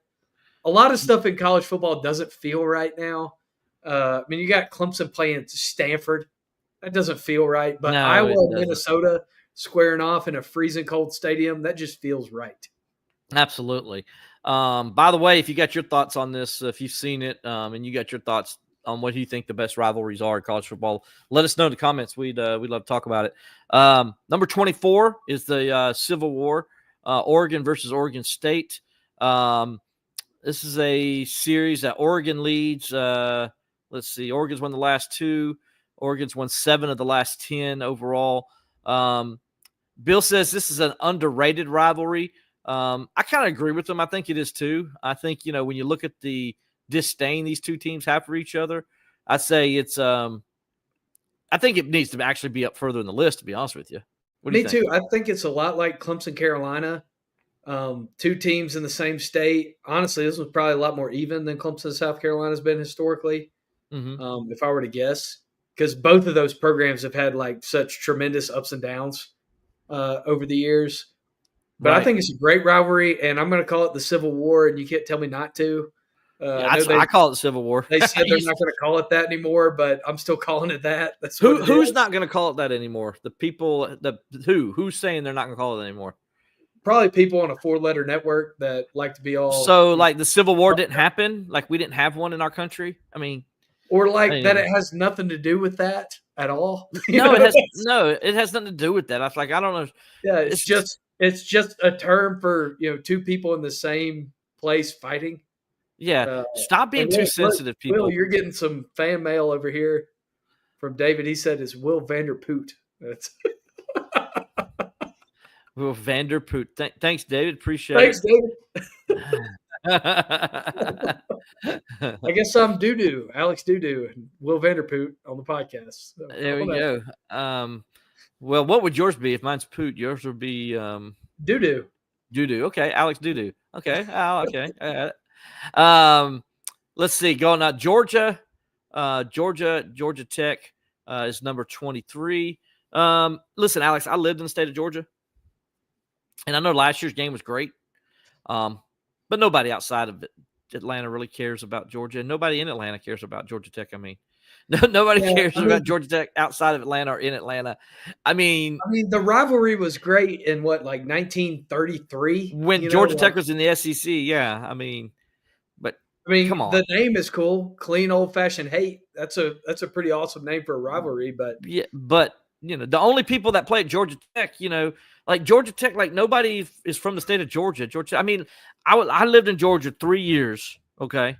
A lot of stuff in college football doesn't feel right now. You got Clemson playing Stanford. That doesn't feel right. But no, Iowa and Minnesota squaring off in a freezing cold stadium, that just feels right. Absolutely. By the way, if you got your thoughts on this, if you've seen it and you got your thoughts on what you think the best rivalries are in college football, let us know in the comments. We'd love to talk about it. Number 24 is the Civil War, Oregon versus Oregon State. This is a series that Oregon leads. Let's see. Oregon's won the last 2. Oregon's won 7 of the last 10 overall. Bill says this is an underrated rivalry. I kind of agree with him. I think it is too. I think, when you look at the disdain these two teams have for each other, I'd say it's I think it needs to actually be up further in the list, to be honest with you. Me too. I think it's a lot like Clemson-Carolina. 2 teams in the same state. Honestly, this was probably a lot more even than Clemson-South Carolina has been historically, if I were to guess, because both of those programs have had like such tremendous ups and downs over the years. But right. I think it's a great rivalry, and I'm going to call it the Civil War, and you can't tell me not to. I call it the Civil War. They said they're not going to call it that anymore, but I'm still calling it that. That's who's not going to call it that anymore? The people, who's saying they're not going to call it anymore? Probably people on a 4-letter network that like to be all. So, like the Civil War didn't happen, like we didn't have one in our country. I mean, or like that it has nothing to do with that at all. It has nothing to do with that. I don't know. Yeah, it's just a term for 2 people in the same place fighting. Yeah, stop being too sensitive, people. Will, you're getting some fan mail over here from David. He said it's Will Vanderpoot. That's Will Vanderpoot. Thanks, David. Appreciate it. Thanks, David. I guess I'm Doo-Doo, Alex Doo-Doo, and Will Vanderpoot on the podcast. So, there we go. Well, what would yours be? If mine's Poot, yours would be Doo-Doo. Doo-Doo. Okay, Alex Doo-Doo. Okay. Okay. Let's see. Going out, Georgia Tech is number 23. Listen, Alex, I lived in the state of Georgia, and I know last year's game was great. But nobody outside of Atlanta really cares about Georgia, and nobody in Atlanta cares about Georgia Tech. I mean, nobody cares about Georgia Tech outside of Atlanta or in Atlanta. I mean, the rivalry was great in 1933 when Georgia Tech was in the SEC. Yeah, I mean, come on. The name is cool, clean old fashioned hate. That's a pretty awesome name for a rivalry. But the only people that play at Georgia Tech, like Georgia Tech, like nobody is from the state of Georgia. I mean, I lived in Georgia 3 years, okay,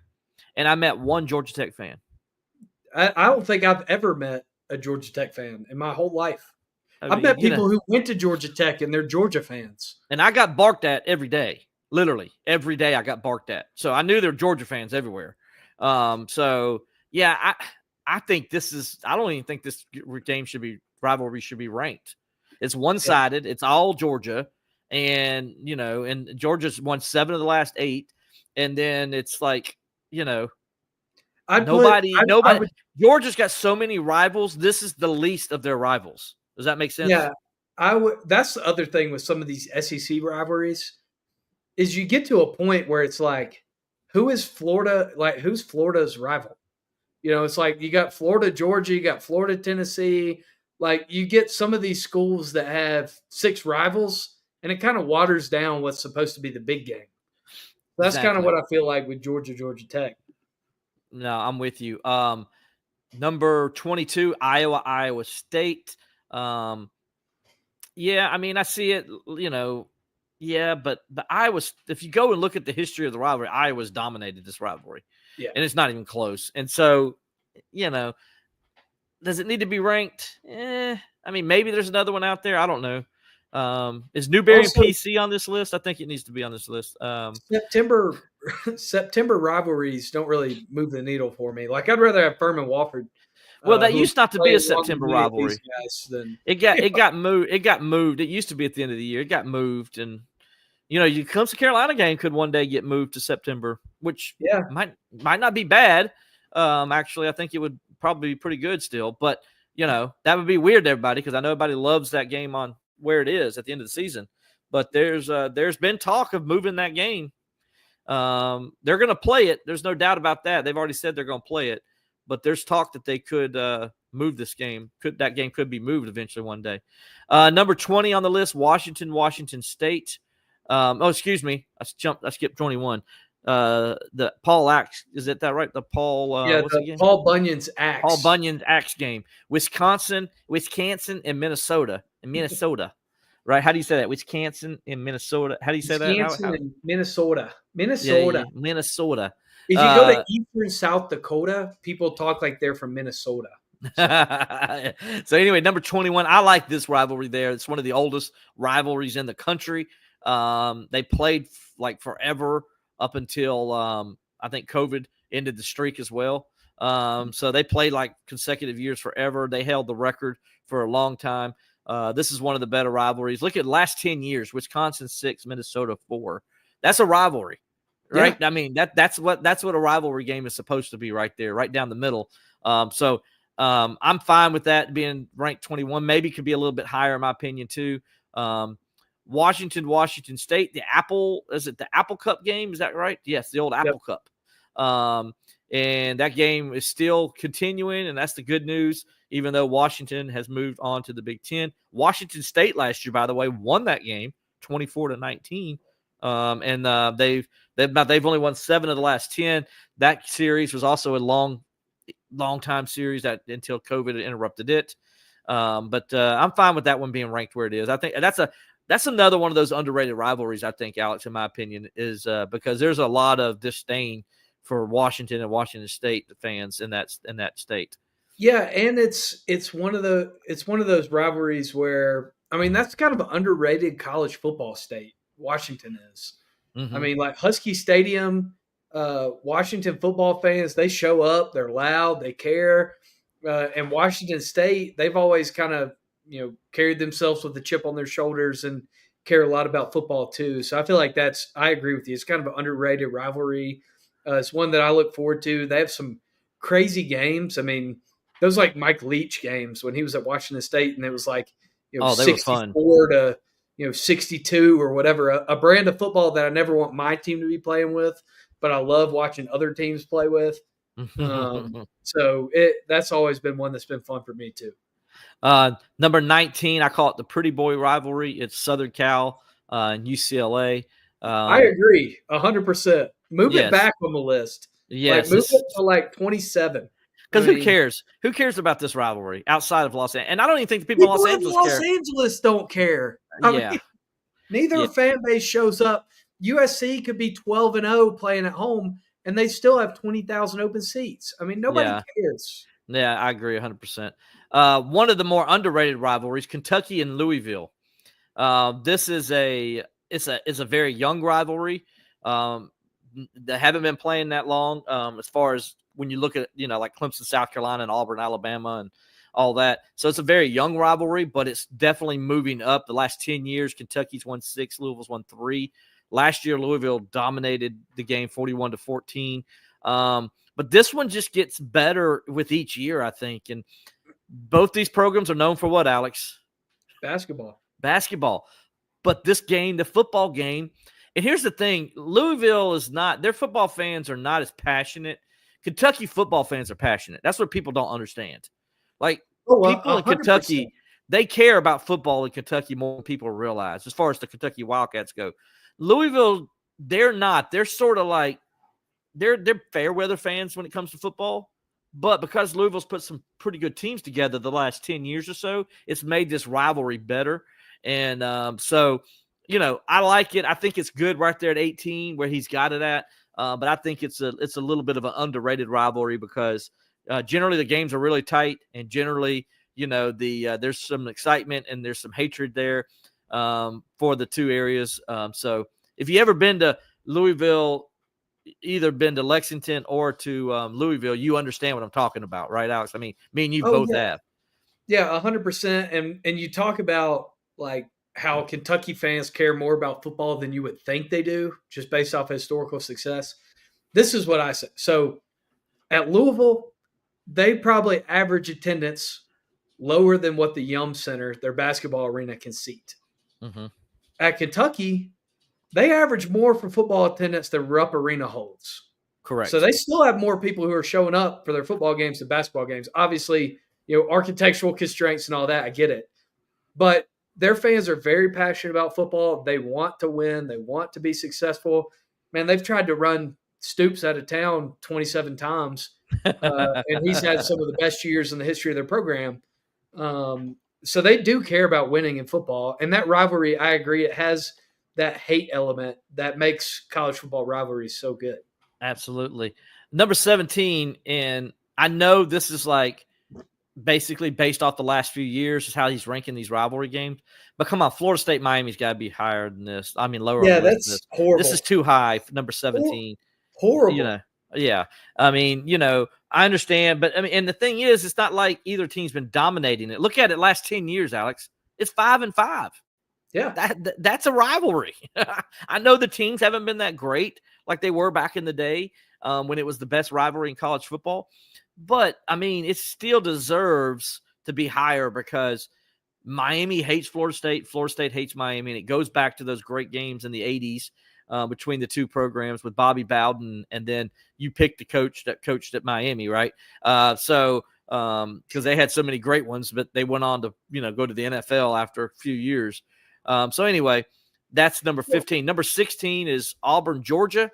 and I met one Georgia Tech fan. I don't think I've ever met a Georgia Tech fan in my whole life. I've met people who went to Georgia Tech and they're Georgia fans. And I got barked at every day. Literally every day I got barked at. So I knew there were Georgia fans everywhere. So yeah, I think I don't even think this game rivalry should be ranked. It's one-sided. It's all Georgia. And, and Georgia's won 7 of the last 8. and then it's like, you know, I nobody. would, Georgia's got so many rivals. This is the least of their rivals. Does that make sense? yeah, I would. That's the other thing with some of these SEC rivalries is you get to a point where it's like, who is Florida? Like, who's Florida's rival? You know, it's like you got Florida, Georgia, you got Florida, Tennessee. Like, you get some of these schools that have 6 rivals, and it kind of waters down what's supposed to be the big game. That's kind of Exactly. what I feel like with Georgia, Georgia Tech. No, I'm with you. Number 22, Iowa, Iowa State. Yeah, I mean, I see it, you know, yeah, but Iowa, if you go and look at the history of the rivalry, Iowa's dominated this rivalry, Yeah. and it's not even close. And so, you know, does it need to be ranked? I mean, maybe there's another one out there. I don't know. Is Newberry Also, and PC on this list? I think it needs to be on this list. September rivalries don't really move the needle for me. Like, I'd rather have Furman Wofford, Well, that who used not to be a played along with September me at these rivalry. guys than It got moved. It got moved. It used to be at the end of the year. It got moved, and you know, your Clemson-Carolina game could one day get moved to September, which yeah. might not be bad. Actually, I think it would probably be pretty good still. But you know, that would be weird to everybody because I know everybody loves that game on where it is at the end of the season. But there's been talk of moving that game. They're going to play it. There's no doubt about that. They've already said they're going to play it. But there's talk that they could move this game. That game could be moved eventually one day. Number 20 on the list, Washington State. Excuse me. I skipped 21. The Paul Axe, is that right? The Paul what's the game? Paul Bunyan's axe. Paul Bunyan's axe game. Wisconsin, and Minnesota. Right? How do you say that? Wisconsin and Minnesota. How do you say that? Wisconsin and Minnesota. Yeah, Minnesota. If you go to eastern South Dakota, people talk like they're from Minnesota. So anyway, number 21. I like this rivalry there. It's one of the oldest rivalries in the country. They played like forever up until I think COVID ended the streak as well. So they played like consecutive years forever. They held the record for a long time. This is one of the better rivalries. Look at the last 10 years, Wisconsin 6, Minnesota 4. That's a rivalry, right? Yeah. I mean, that's what a rivalry game is supposed to be right there, right down the middle. So I'm fine with that being ranked 21. Maybe could be a little bit higher in my opinion too. Washington State, the Apple Cup game? Is that right? Yes, the old Apple Cup. And that game is still continuing, and that's the good news, even though Washington has moved on to the Big Ten. Washington State last year, by the way, won that game 24-19. And they've only won 7 of the last 10. That series was also a long time series that until COVID interrupted it. But I'm fine with that one being ranked where it is. I think that's another one of those underrated rivalries, I think, Alex, in my opinion, is because there's a lot of disdain for Washington and Washington State fans in that state. Yeah, and it's one of those rivalries where, I mean, that's kind of an underrated college football state. Washington is. Mm-hmm. I mean, like Husky Stadium, Washington football fans, they show up, they're loud, they care. And Washington State, they've always kind of, carried themselves with a chip on their shoulders and care a lot about football too. So I feel like I agree with you. It's kind of an underrated rivalry. It's one that I look forward to. They have some crazy games. I mean, those like Mike Leach games when he was at Washington State, and it was like 64 to 62 or whatever. A brand of football that I never want my team to be playing with, but I love watching other teams play with. So that's always been one that's been fun for me too. Number 19, I call it the Pretty Boy rivalry. It's Southern Cal and UCLA. I agree 100%. Move it back on the list. Yes. Move it to like 27. Because who cares? Who cares about this rivalry outside of Los Angeles? And I don't even think the people in Los Angeles don't care. I mean, neither fan base shows up. USC could be 12-0 playing at home, and they still have 20,000 open seats. I mean, nobody cares. Yeah, I agree 100%. One of the more underrated rivalries, Kentucky and Louisville. This is a very young rivalry. They haven't been playing that long. As far as when you look at like Clemson-South Carolina and Auburn, Alabama, and all that. So it's a very young rivalry, but it's definitely moving up. The last 10 years, Kentucky's won 6, Louisville's won 3. Last year, Louisville dominated the game 41-14. But this one just gets better with each year, I think. And both these programs are known for what, Alex? Basketball. But this game, the football game, and here's the thing, Louisville is not – their football fans are not as passionate. Kentucky football fans are passionate. That's what people don't understand. Like, people in Kentucky, they care about football in Kentucky more than people realize as far as the Kentucky Wildcats go. Louisville, they're not. They're sort of like they're fair weather fans when it comes to football. But because Louisville's put some pretty good teams together the last 10 years or so, it's made this rivalry better. And so, I like it. I think it's good right there at 18 where he's got it at. But I think it's a little bit of an underrated rivalry because generally the games are really tight, and generally, there's some excitement and there's some hatred there for the two areas. So if you ever been to Louisville, either been to Lexington or to Louisville, you understand what I'm talking about, right, Alex? I mean, me and you both have. Yeah, 100%. And you talk about like how Kentucky fans care more about football than you would think they do, just based off historical success. This is what I say. So at Louisville, they probably average attendance lower than what the Yum Center, their basketball arena, can seat. Mm-hmm. At Kentucky, they average more for football attendance than Rupp Arena holds. Correct. So they still have more people who are showing up for their football games than basketball games. Obviously, architectural constraints and all that, I get it. But their fans are very passionate about football. They want to win. They want to be successful. Man, they've tried to run Stoops out of town 27 times, and he's had some of the best years in the history of their program. So they do care about winning in football. And that rivalry, I agree, it has that hate element that makes college football rivalries so good. Absolutely. Number 17, and I know this is like basically based off the last few years is how he's ranking these rivalry games. But come on, Florida State Miami's got to be higher than this. I mean, lower. Yeah, that's horrible. This is too high for number 17. Horrible. Yeah. I mean, I understand, but I mean, and the thing is, it's not like either team's been dominating it. Look at it last 10 years, Alex. It's 5-5. Yeah. That's a rivalry. I know the teams haven't been that great like they were back in the day when it was the best rivalry in college football. But, I mean, it still deserves to be higher because Miami hates Florida State. Florida State hates Miami. And it goes back to those great games in the 80s between the two programs with Bobby Bowden. And then you picked the coach that coached at Miami, right? Because they had so many great ones, but they went on to, go to the NFL after a few years. So anyway, that's number 15. Number 16 is Auburn, Georgia.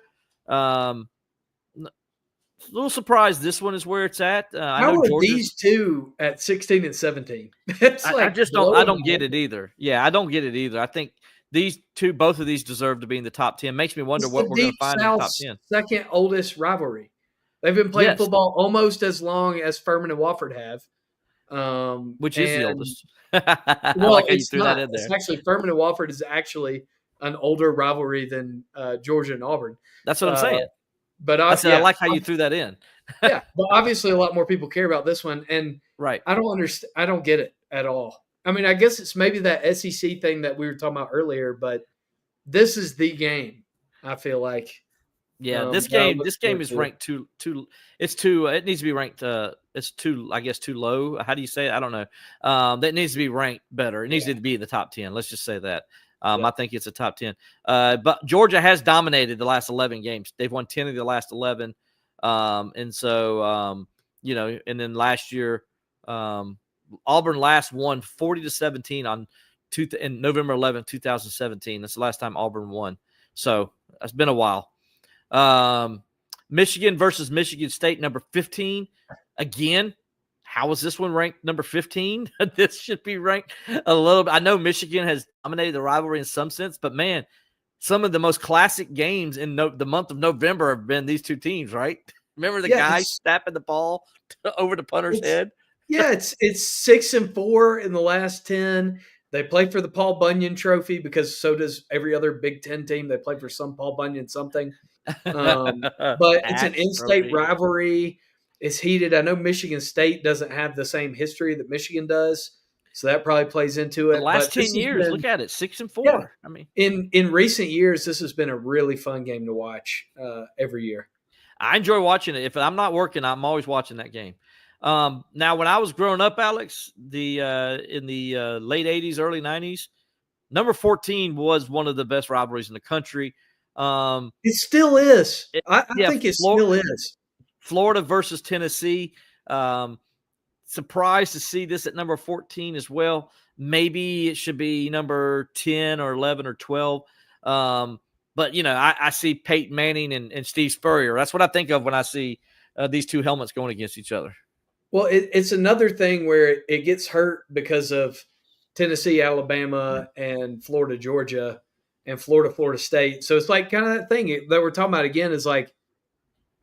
A little surprised this one is where it's at. How are these two at 16 and 17? I just don't. I don't get it either. Yeah, I don't get it either. I think both of these deserve to be in the top 10. Makes me wonder what we're going to find in the top 10. Second oldest rivalry. They've been playing football almost as long as Furman and Wofford have. Which is the oldest. I like how you threw that in there. It's actually Furman and Wofford is actually an older rivalry than Georgia and Auburn. That's what I'm saying. But I like how you threw that in. Yeah, but obviously a lot more people care about this one, and right. I don't understand. I don't get it at all. I mean, I guess it's maybe that SEC thing that we were talking about earlier, but this is the game. I feel like. Yeah, this game is ranked too. It's too. It needs to be ranked. It's too. I guess too low. How do you say it? I don't know. That needs to be ranked better. It needs to be in the top 10. Let's just say that. I think it's a top 10. But Georgia has dominated the last 11 games. They've won 10 of the last 11. And so, and then last year, Auburn last won 40-17 in November 11th, 2017. That's the last time Auburn won. So it's been a while. Michigan versus Michigan State, number 15. Again, how is this one ranked number 15? This should be ranked a little bit. I know Michigan has dominated the rivalry in some sense, but man, some of the most classic games in the month of November have been these two teams, right? Remember the guy snapping the ball over the punter's head? Yeah, it's 6-4 in the last 10. They play for the Paul Bunyan Trophy because so does every other Big Ten team. They play for some Paul Bunyan something. But it's an in-state rivalry. It's heated. I know Michigan State doesn't have the same history that Michigan does. So that probably plays into The it. last But 10 years, look at it, 6-4. yeah, I mean, in recent years, this has been a really fun game to watch every year. I enjoy watching it. If I'm not working, I'm always watching that game. Now, when I was growing up, Alex, in the late 80s, early 90s, number 14 was one of the best rivalries in the country. It still is. I think it still is. Florida versus Tennessee. Surprised to see this at number 14 as well. Maybe it should be number 10 or 11 or 12. But, I see Peyton Manning and Steve Spurrier. That's what I think of when I see these two helmets going against each other. Well, it's another thing where it gets hurt because of Tennessee, Alabama, and Florida, Georgia, and Florida, Florida State. So it's like kind of that thing that we're talking about again is like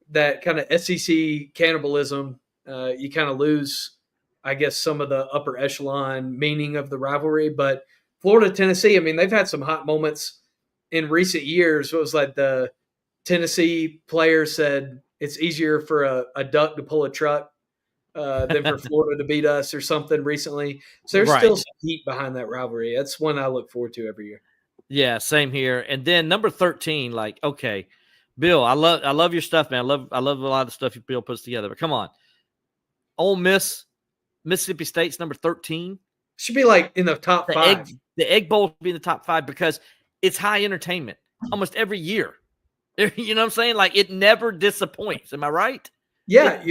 that kind of SEC cannibalism. You kind of lose, I guess, some of the upper echelon meaning of the rivalry. But Florida, Tennessee, I mean, they've had some hot moments in recent years. It was like the Tennessee player said it's easier for a duck to pull a truck than for Florida to beat us or something recently. So there's still some heat behind that rivalry. That's one I look forward to every year. Yeah, same here. And then number 13, like, okay, Bill, I love your stuff, man. I love a lot of the stuff Bill puts together. But come on, Ole Miss, Mississippi State's number 13. Should be like in the top 5. The Egg Bowl should be in the top 5 because it's high entertainment almost every year. You know what I'm saying? Like, it never disappoints. Am I right? Yeah,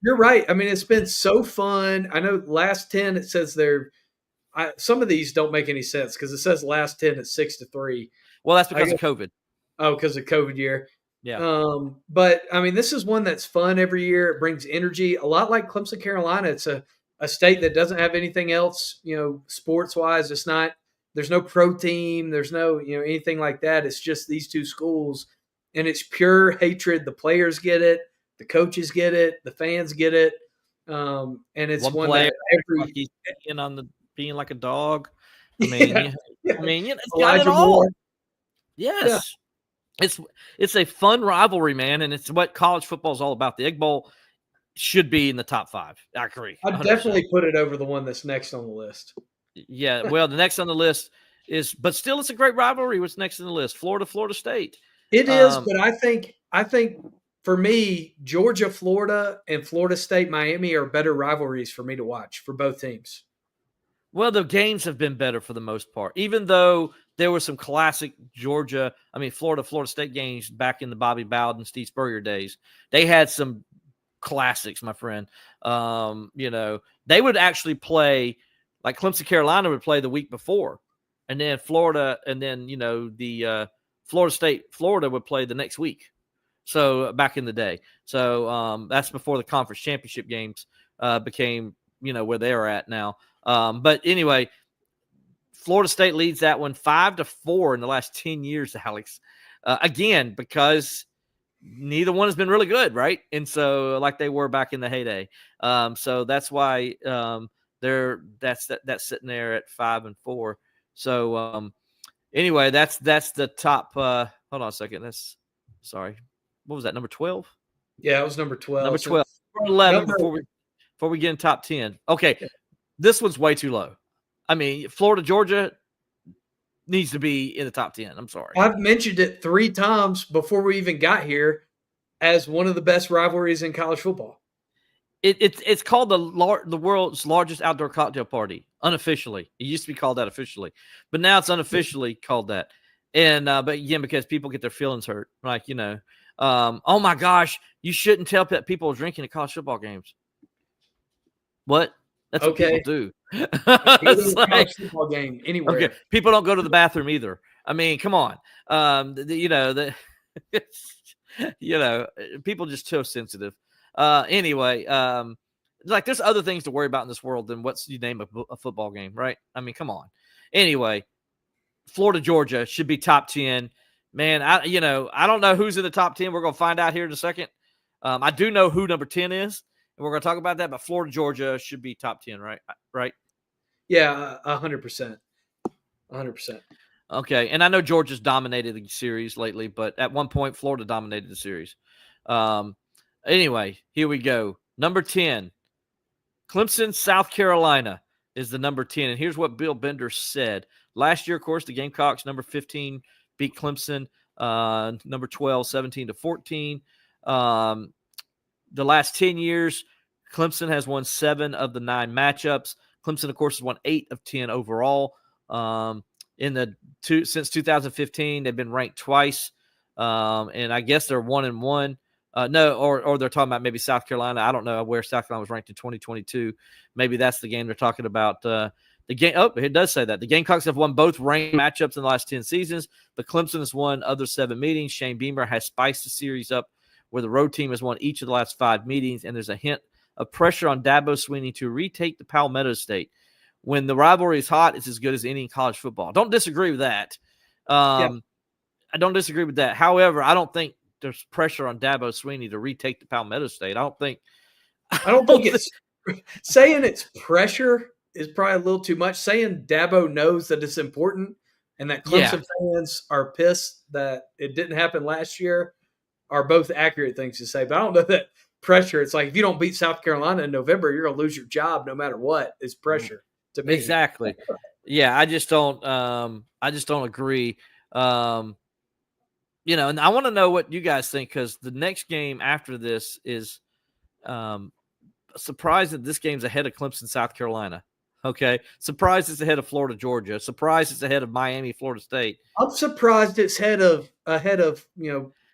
you're right. I mean, it's been so fun. I know last 10, it says some of these don't make any sense because it says last 10 at 6-3. Well, that's because of COVID. Oh, because of COVID year. Yeah. But I mean, this is one that's fun every year. It brings energy. A lot like Clemson, Carolina. It's a state that doesn't have anything else, sports wise. There's no pro team. There's no, anything like that. It's just these two schools, and it's pure hatred. The players get it. The coaches get it. The fans get it. And it's one player that being like a dog. I mean, it's got it Elijah all. Moore. Yes. Yeah. It's a fun rivalry, man, and it's what college football is all about. The Egg Bowl should be in the top 5. I agree. I'd definitely put it over the one that's next on the list. Yeah, well, the next on the list but still, it's a great rivalry. What's next on the list? Florida, Florida State. It is, but I think for me, Georgia, Florida, and Florida State, Miami are better rivalries for me to watch for both teams. Well, the games have been better for the most part, even though there were some classic Florida, Florida State games back in the Bobby Bowden, Steve Spurrier days. They had some classics, my friend. They would actually play, like Clemson, Carolina would play the week before, and then Florida, and then, the Florida State, Florida would play the next week. So back in the day. So that's before the conference championship games became, where they're at now. But anyway, Florida State leads that one 5-4 in the last 10 years, Alex. Again, because neither one has been really good, right? And so, like they were back in the heyday. So that's why that's sitting there at 5-4. So anyway, that's the top. Hold on a second. Sorry. What was that? Number 12? Yeah, it was number 12. Number 12. 11 before we get in top 10. Okay. Yeah. This one's way too low. I mean, Florida, Georgia needs to be in the top 10. I'm sorry. I've mentioned it 3 times before we even got here as one of the best rivalries in college football. It's called the world's largest outdoor cocktail party, unofficially. It used to be called that officially, but now it's unofficially called that. And but again, because people get their feelings hurt, like, oh my gosh, you shouldn't tell people drinking at college football games. What? That's what people do. It's like, college football game anywhere. Okay. People don't go to the bathroom either. I mean, come on. People just so sensitive. Anyway, like there's other things to worry about in this world than what's you name a football game, right? I mean, come on. Anyway, Florida, Georgia should be top 10. Man, I don't know who's in the top 10. We're going to find out here in a second. I do know who number 10 is, and we're going to talk about that, but Florida, Georgia should be top 10, right? Right? Yeah, 100%. 100%. Okay, and I know Georgia's dominated the series lately, but at one point, Florida dominated the series. Anyway, here we go. Number 10, Clemson, South Carolina is the number 10. And here's what Bill Bender said. Last year, of course, the Gamecocks, number 15, beat Clemson, number 12, 17-14. The last 10 years, Clemson has won 7 of the 9 matchups. Clemson, of course, has won 8 of 10 overall. Since 2015, they've been ranked twice, and I guess they're 1-1. Or they're talking about maybe South Carolina. I don't know where South Carolina was ranked in 2022. Maybe that's the game they're talking about. The game. Oh, it does say that the Gamecocks have won both ranked matchups in the last 10 seasons, but Clemson has won other 7 meetings. Shane Beamer has spiced the series up, where the road team has won each of the last 5 meetings, and there's a hint of pressure on Dabo Swinney to retake the Palmetto State. When the rivalry is hot, it's as good as any in college football. Don't disagree with that. I don't disagree with that. However, I don't think there's pressure on Dabo Swinney to retake the Palmetto State. I don't think it's saying it's pressure is probably a little too much. Saying Dabo knows that it's important and that Clemson fans are pissed that it didn't happen last year are both accurate things to say. But I don't know that pressure. It's like if you don't beat South Carolina in November, you're going to lose your job no matter what. It's pressure to me. Exactly. Yeah, I just don't agree. And I want to know what you guys think, because the next game after this is surprised that this game's ahead of Clemson-South Carolina. Okay. Surprised it's ahead of Florida, Georgia. Surprised it's ahead of Miami, Florida State. I'm surprised it's ahead of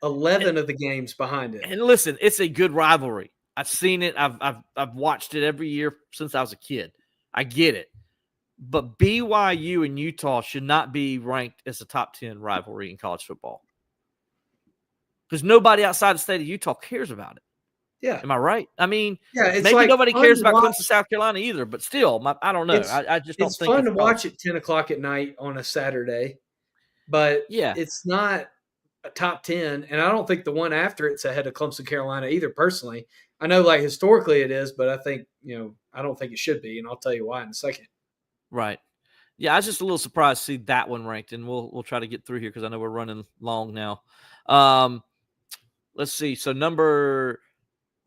11 of the games behind it. And listen, it's a good rivalry. I've seen it. I've watched it every year since I was a kid. I get it. But BYU and Utah should not be ranked as a top 10 rivalry in college football, because nobody outside the state of Utah cares about it. Yeah. Am I right? I mean, it's maybe like nobody cares about Clemson, South Carolina either, but still, I don't know. I just don't think it's fun to watch at 10 o'clock at night on a Saturday, but it's not a top 10. And I don't think the one after it's ahead of Clemson, Carolina either, personally. I know like historically it is, but I think, I don't think it should be. And I'll tell you why in a second. Right. Yeah. I was just a little surprised to see that one ranked, and we'll try to get through here, because I know we're running long now. Let's see. So number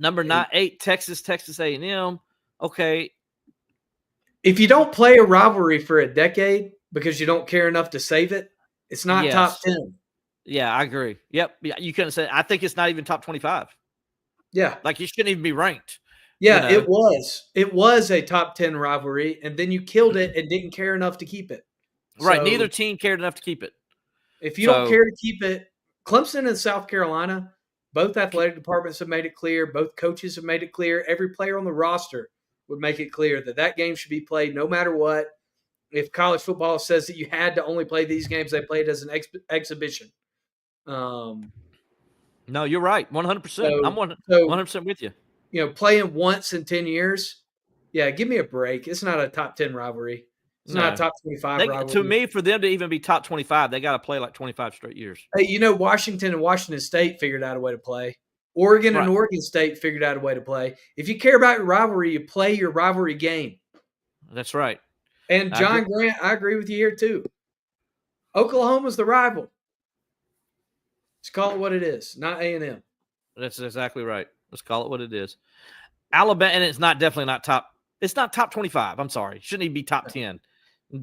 8, Texas A&M. Okay. If you don't play a rivalry for a decade because you don't care enough to save it, it's not top 10. Yeah, I agree. Yep. Yeah, you couldn't say. I think it's not even top 25. Yeah. Like, it shouldn't even be ranked. Yeah, it was. It was a top 10 rivalry, and then you killed it and didn't care enough to keep it. Right. So, neither team cared enough to keep it. If you don't care to keep it, Clemson and South Carolina, both athletic departments have made it clear. Both coaches have made it clear. Every player on the roster would make it clear that game should be played no matter what. If college football says that you had to only play these games, they played as an exhibition. No, you're right. 100%. I'm 100% with you. Playing once in 10 years, give me a break. It's not a top 10 rivalry. It's not a top 25 rivalry. To me, for them to even be top 25, they got to play like 25 straight years. Hey, Washington and Washington State figured out a way to play. Oregon and Oregon State figured out a way to play. If you care about your rivalry, you play your rivalry game. That's right. And John Grant, I agree with you here too. Oklahoma's the rival. Let's call it what it is, not A&M. That's exactly right. Let's call it what it is. Alabama, and it's definitely not top. It's not top 25. I'm sorry. It shouldn't even be top 10.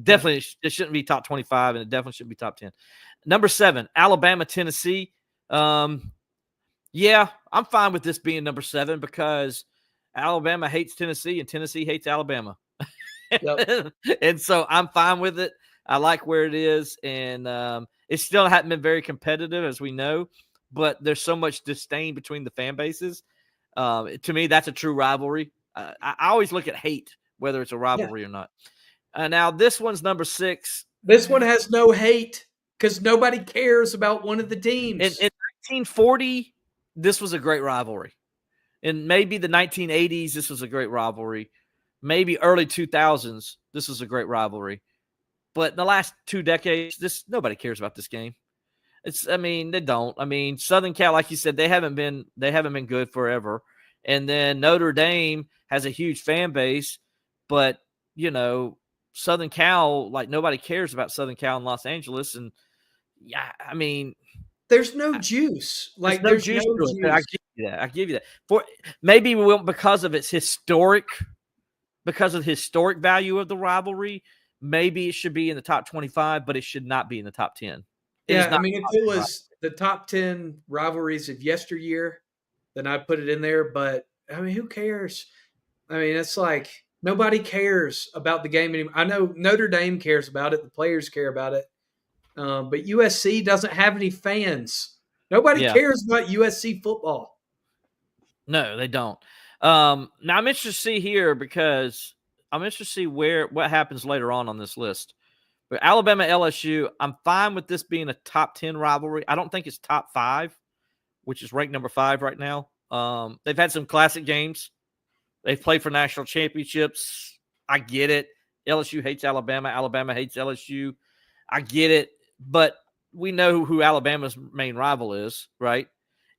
Definitely, it shouldn't be top 25, and it definitely shouldn't be top 10. Number 7, Alabama, Tennessee. Yeah, I'm fine with this being number 7, because Alabama hates Tennessee and Tennessee hates Alabama. Yep. And so I'm fine with it. I like where it is, and it still hasn't been very competitive, as we know, but there's so much disdain between the fan bases. To me, that's a true rivalry. I always look at hate, whether it's a rivalry or not. Now, this one's number 6. This one has no hate because nobody cares about one of the teams. In 1940, this was a great rivalry. In maybe the 1980s, this was a great rivalry. Maybe early 2000s, this was a great rivalry. But in the last 2 decades, nobody cares about this game. They don't. Southern Cal, like you said, they haven't been good forever. And then Notre Dame has a huge fan base, but Southern Cal, like, nobody cares about Southern Cal in Los Angeles. And there's no juice. Like, there's no juice. I give you that. For maybe we won't, because of its historic because of the historic value of the rivalry, maybe it should be in the top 25, but it should not be in the top 10. Yeah, I mean, if it was the top 10 rivalries of yesteryear, then I'd put it in there. But, I mean, who cares? I mean, it's like nobody cares about the game anymore. I know Notre Dame cares about it. The players care about it. But USC doesn't have any fans. Nobody cares about USC football. No, they don't. Now, I'm interested to see here because I'm interested to see what happens later on this list. But Alabama, LSU, I'm fine with this being a top 10 rivalry. I don't think it's top 5, which is ranked number 5 right now. They've had some classic games. They've played for national championships. I get it. LSU hates Alabama. Alabama hates LSU. I get it. But we know who Alabama's main rival is, right?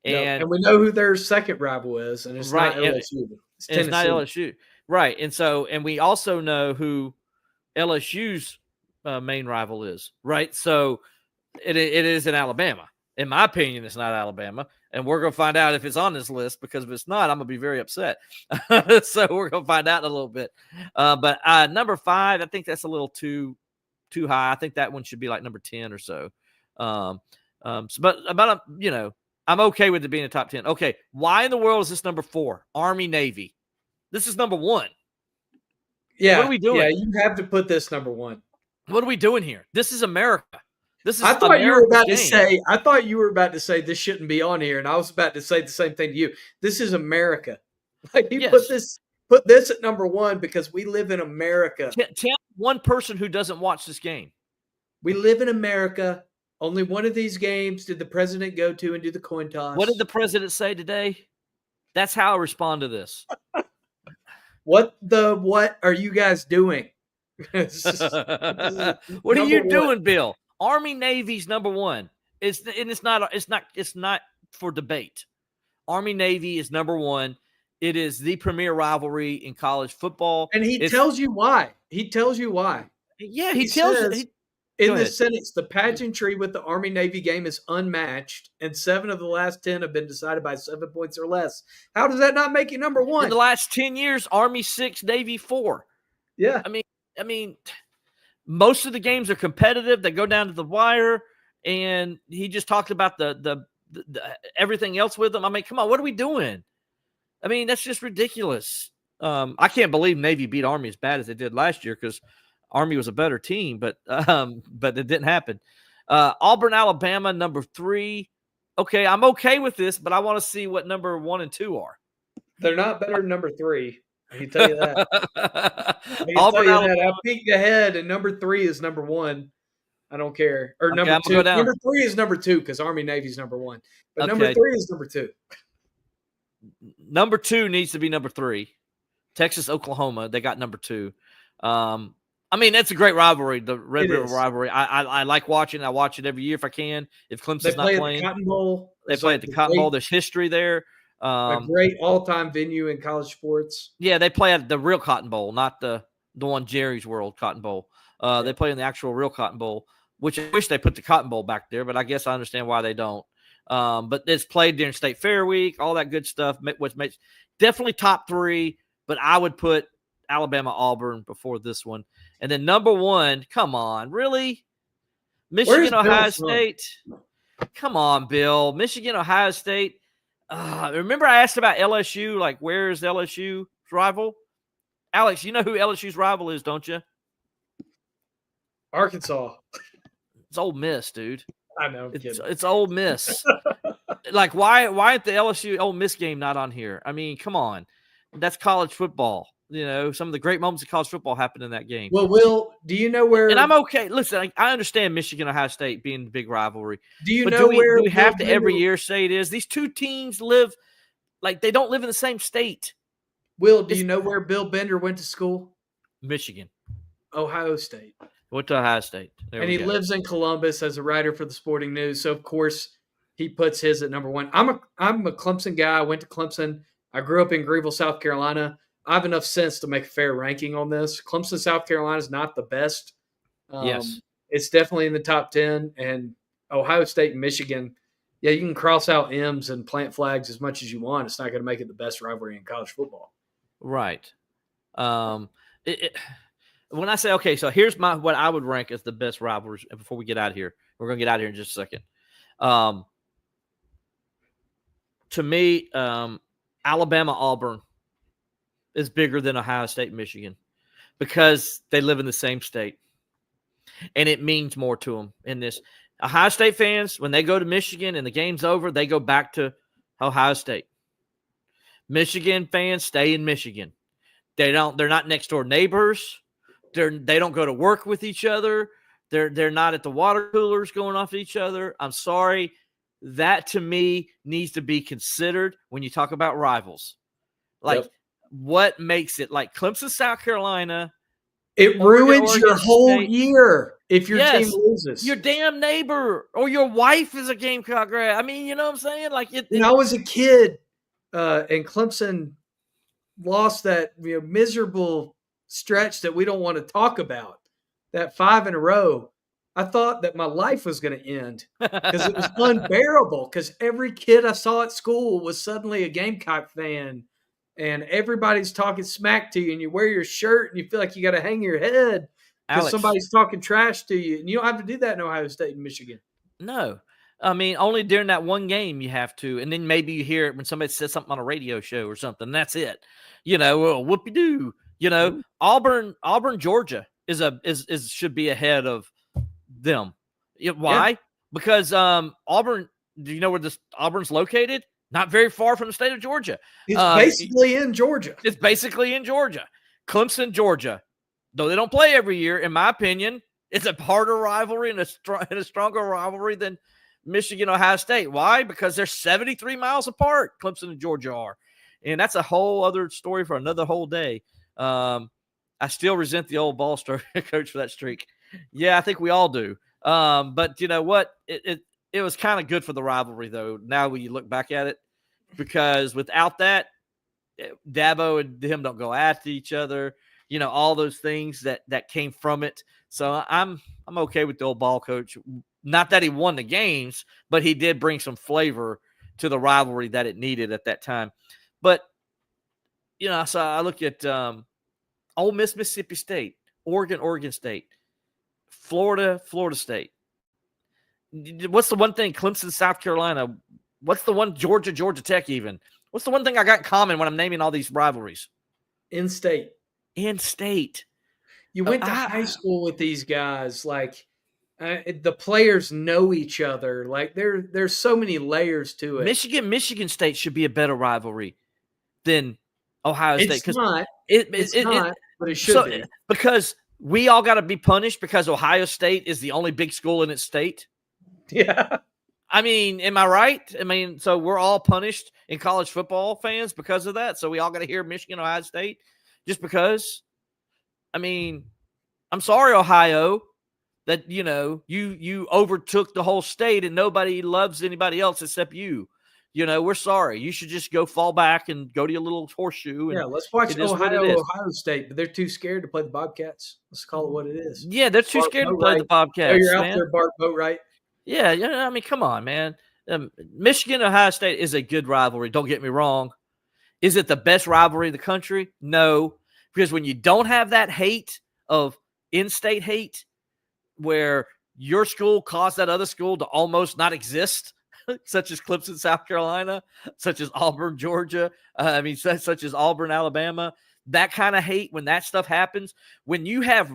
And we know who their second rival is, and it's not LSU. It's Tennessee. It's not LSU. Right. And we also know who LSU's main rival is, right? So it is in Alabama. In my opinion, it's not Alabama. And we're going to find out if it's on this list, because if it's not, I'm going to be very upset. So we're going to find out in a little bit. But number 5, I think that's a little too high. I think that one should be like number 10 or so. But I'm okay with it being a top 10. Okay, why in the world is this number 4? Army, Navy. This is number 1. Yeah. What are we doing? Yeah, you have to put this number 1. What are we doing here? This is America. I thought you were about to say this shouldn't be on here, and I was about to say the same thing to you. This is America. Like, you put this at number 1 because we live in America. Tell one person who doesn't watch this game. We live in America. Only one of these games did the president go to and do the coin toss. What did the president say today? That's how I respond to this. What are you guys doing? What are you doing, Bill? Army, Navy's number 1. It's not for debate. Army, Navy is number 1. It is the premier rivalry in college football. And he tells you why. Yeah, he tells you. In the sentence, the pageantry with the Army-Navy game is unmatched, and 7 of the last 10 have been decided by 7 points or less. How does that not make it number 1? In the last 10 years, Army 6, Navy 4. Yeah. I mean, most of the games are competitive. They go down to the wire, and he just talked about the everything else with them. I mean, come on, what are we doing? I mean, that's just ridiculous. I can't believe Navy beat Army as bad as they did last year, because Army was a better team, but it didn't happen. Auburn, Alabama, number 3. Okay, I'm okay with this, but I want to see what number 1 and 2 are. They're not better than number 3. I can tell you that. Alabama. I peeked ahead, and number 3 is number 1. I don't care. Or number 2. Number 3 is number 2 because Army Navy is number 1. But number 3 is number 2. Number 2 needs to be number 3. Texas, Oklahoma, they got number 2. I mean, that's a great rivalry, the Red River rivalry. I like watching. I watch it every year if I can. If Clemson's not playing, Cotton Bowl. They play at the Cotton Bowl. There's history there. A great all-time venue in college sports. Yeah, they play at the real Cotton Bowl, not the one Jerry's World Cotton Bowl. They play in the actual real Cotton Bowl, which I wish they put the Cotton Bowl back there, but I guess I understand why they don't. But it's played during State Fair Week, all that good stuff, which makes definitely top 3, but I would put Alabama, Auburn before this one. And then number 1, come on, really? Michigan, Ohio State. Come on, Bill. Michigan, Ohio State. Remember I asked about LSU, like where is LSU's rival? Alex, you know who LSU's rival is, don't you? Arkansas. It's Ole Miss, dude. I know. It's Ole Miss. Like, why isn't the LSU Ole Miss game not on here? I mean, come on. That's college football. You know, some of the great moments of college football happened in that game. Well, Will, do you know where? And I'm okay. Listen, I understand Michigan, Ohio State being the big rivalry. Do we have to every year say it is? These two teams they don't live in the same state. Will, do you know where Bill Bender went to school? Michigan. Ohio State. Went to Ohio State. And he lives in Columbus as a writer for the Sporting News. So, of course, he puts his at number 1. I'm a Clemson guy. I went to Clemson. I grew up in Greenville, South Carolina. I have enough sense to make a fair ranking on this. Clemson, South Carolina is not the best. Yes. It's definitely in the top 10. And Ohio State and Michigan, yeah, you can cross out M's and plant flags as much as you want. It's not going to make it the best rivalry in college football. Right. When I say, okay, so here's what I would rank as the best rivalries before we get out of here. We're going to get out of here in just a second. To me, Alabama-Auburn is bigger than Ohio State-Michigan because they live in the same state. And it means more to them in this. Ohio State fans, when they go to Michigan and the game's over, they go back to Ohio State. Michigan fans stay in Michigan. They're not next door neighbors. They don't go to work with each other. They're not at the water coolers going off each other. I'm sorry. That to me needs to be considered when you talk about rivals. Like what makes it like Clemson-South Carolina? It ruins your whole year if your team loses. Your damn neighbor or your wife is a Gamecock grad. I mean, you know what I'm saying? Like when I was a kid and Clemson lost that miserable stretch that we don't want to talk about, that 5 in a row, I thought that my life was going to end because it was unbearable because every kid I saw at school was suddenly a Gamecock fan. And everybody's talking smack to you, and you wear your shirt, and you feel like you got to hang your head because somebody's talking trash to you. And you don't have to do that in Ohio State and Michigan. No. I mean, only during that one game you have to. And then maybe you hear it when somebody says something on a radio show or something. That's it. Whoopie-doo. Auburn, Georgia should be ahead of them. Why? Yeah. Because Auburn, do you know where Auburn's located? Not very far from the state of Georgia. It's basically in Georgia. It's basically in Georgia. Clemson, Georgia. Though they don't play every year, in my opinion, it's a harder rivalry and a stronger rivalry than Michigan, Ohio State. Why? Because they're 73 miles apart, Clemson and Georgia are. And that's a whole other story for another whole day. I still resent the old ball star coach for that streak. Yeah, I think we all do. But you know what? It was kind of good for the rivalry, though, now when you look back at it, because without that, Dabo and him don't go after each other, all those things that came from it. So I'm okay with the old ball coach. Not that he won the games, but he did bring some flavor to the rivalry that it needed at that time. But, so I look at Ole Miss, Mississippi State, Oregon State, Florida State. What's the one thing? Clemson, South Carolina. What's the one? Georgia Tech even. What's the one thing I got in common when I'm naming all these rivalries? In-state. You went to high school with these guys. Like, the players know each other. Like, there's so many layers to it. Michigan State should be a better rivalry than Ohio State. It's not. It's not, but it should be. Because we all got to be punished because Ohio State is the only big school in its state. Yeah. I mean, am I right? I mean, so we're all punished in college football fans because of that. So we all got to hear Michigan, Ohio State just because. I mean, I'm sorry, Ohio, that, you overtook the whole state and nobody loves anybody else except you. We're sorry. You should just go fall back and go to your little horseshoe. And let's watch Ohio State, but they're too scared to play the Bobcats. Let's call it what it is. Yeah, they're too scared to play the Bobcats. Oh, you're out there, Bart Boatwright. Yeah, I mean, come on, man. Michigan, Ohio State is a good rivalry. Don't get me wrong. Is it the best rivalry in the country? No, because when you don't have that hate of in-state hate where your school caused that other school to almost not exist, such as Clemson, South Carolina, such as Auburn, Georgia, such as Auburn, Alabama, that kind of hate, when that stuff happens, when you have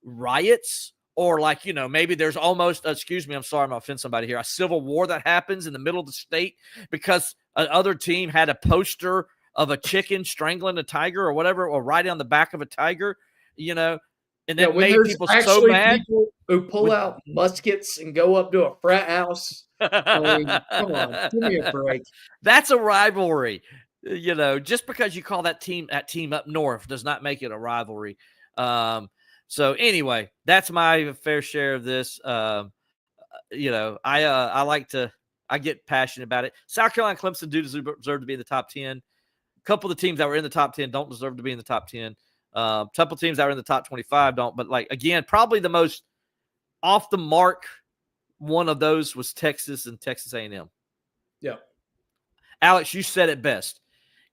riots or maybe there's almost, excuse me, I'm sorry, I'm going to offend somebody here, a civil war that happens in the middle of the state because another team had a poster of a chicken strangling a tiger or whatever, or riding on the back of a tiger, and that made people so mad. People who pull out muskets and go up to a frat house. I mean, come on, give me a break. That's a rivalry. Just because you call that team up north does not make it a rivalry. So anyway, that's my fair share of this. I get passionate about it. South Carolina, Clemson do deserve to be in the top 10. A couple of the teams that were in the top 10 don't deserve to be in the top 10. A couple of teams that are in the top 25 don't. But again, probably the most off the mark one of those was Texas and Texas A&M. Yeah. Alex, you said it best.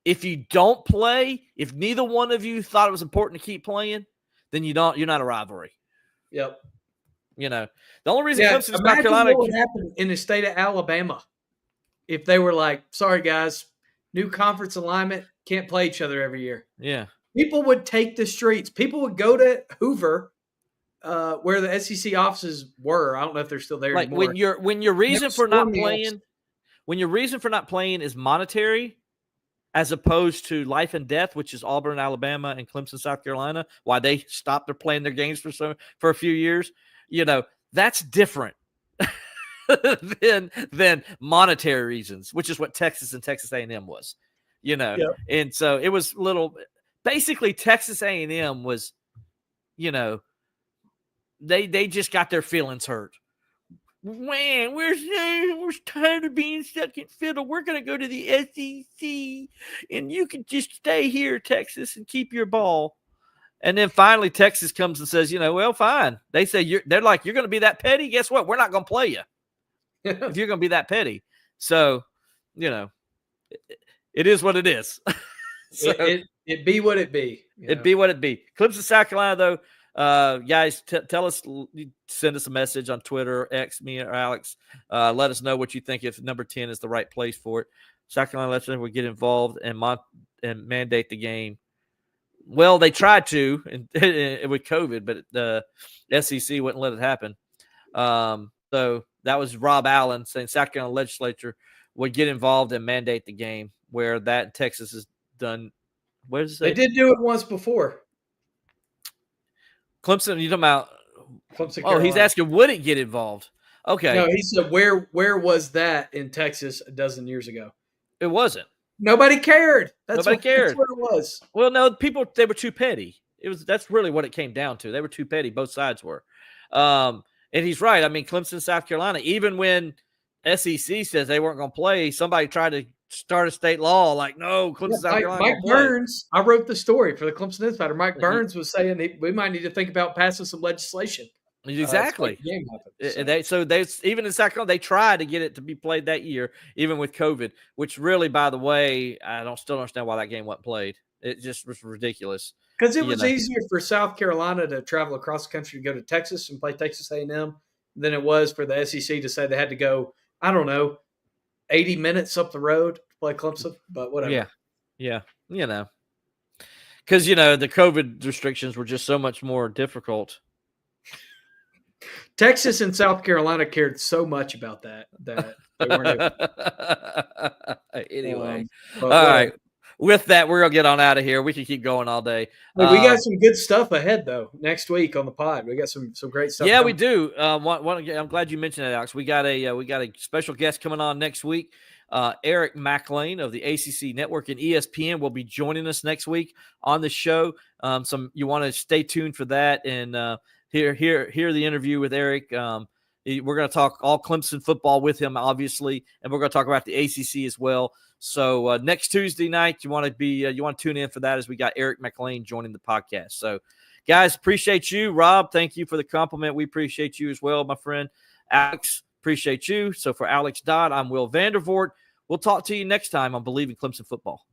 If you don't play, if neither one of you thought it was important to keep playing, then you're not a rivalry. Yep. The only reason Clemson and South Imagine Carolina what would happen in the state of Alabama if they were like, sorry, guys, new conference alignment, can't play each other every year. Yeah. People would take the streets. People would go to Hoover, where the SEC offices were. I don't know if they're still there anymore. When your reason for not playing is monetary, as opposed to life and death, which is Auburn, Alabama, and Clemson, South Carolina, why they stopped playing their games for a few years, that's different than monetary reasons, which is what Texas and Texas A&M was, Yep. And so it was basically Texas A&M was, they just got their feelings hurt. Man, we're tired of being second fiddle. We're going to go to the SEC, and you can just stay here, Texas, and keep your ball. And then finally, Texas comes and says, well, fine. They say they're like, you're going to be that petty. Guess what? We're not going to play you if you're going to be that petty. So, it is what it is. So, it be what it be. It'd be what it be. Clemson, South Carolina, though. Guys, tell us, send us a message on Twitter, X, me or Alex. Let us know what you think if number 10 is the right place for it. South Carolina legislature will get involved and mandate the game. Well, they tried to with COVID, but the SEC wouldn't let it happen. So that was Rob Allen saying South Carolina legislature would get involved and mandate the game, where that in Texas is done. What does it say? They did do it once before. Clemson, you talking about? Clemson, Carolina. He's asking, would it get involved? Okay. No, he said, where was that in Texas a dozen years ago? It wasn't. Nobody cared. Nobody cared. That's what it was. Well, no, they were too petty. That's really what it came down to. They were too petty. Both sides were. And he's right. I mean, Clemson, South Carolina, even when SEC says they weren't going to play, somebody tried to start a state law like, no, Clemson, South Carolina. Mike Burns, I wrote the story for the Clemson Insider. Mike Burns was saying we might need to think about passing some legislation. Exactly. So they even in South Carolina, they tried to get it to be played that year, even with COVID, which really, by the way, I still don't understand why that game wasn't played. It just was ridiculous. Because it was easier for South Carolina to travel across the country to go to Texas and play Texas A&M than it was for the SEC to say they had to go, I don't know, 80 minutes up the road to play Clemson, but whatever. Yeah. Because, the COVID restrictions were just so much more difficult. Texas and South Carolina cared so much about that they weren't able. Anyway. All right. With that, we're going to get on out of here. We can keep going all day. We got some good stuff ahead, though, next week on the pod. We got some great stuff. Yeah, we do. I'm glad you mentioned that, Alex. We got a special guest coming on next week. Eric McLean of the ACC Network and ESPN will be joining us next week on the show. You want to stay tuned for that and hear the interview with Eric. We're going to talk all Clemson football with him, obviously, and we're going to talk about the ACC as well. So next Tuesday night, you want to tune in for that as we got Eric McLean joining the podcast. So, guys, appreciate you. Rob, thank you for the compliment. We appreciate you as well, my friend. Alex, appreciate you. So for Alex Dodd, I'm Will Vandervort. We'll talk to you next time on Believe in Clemson Football.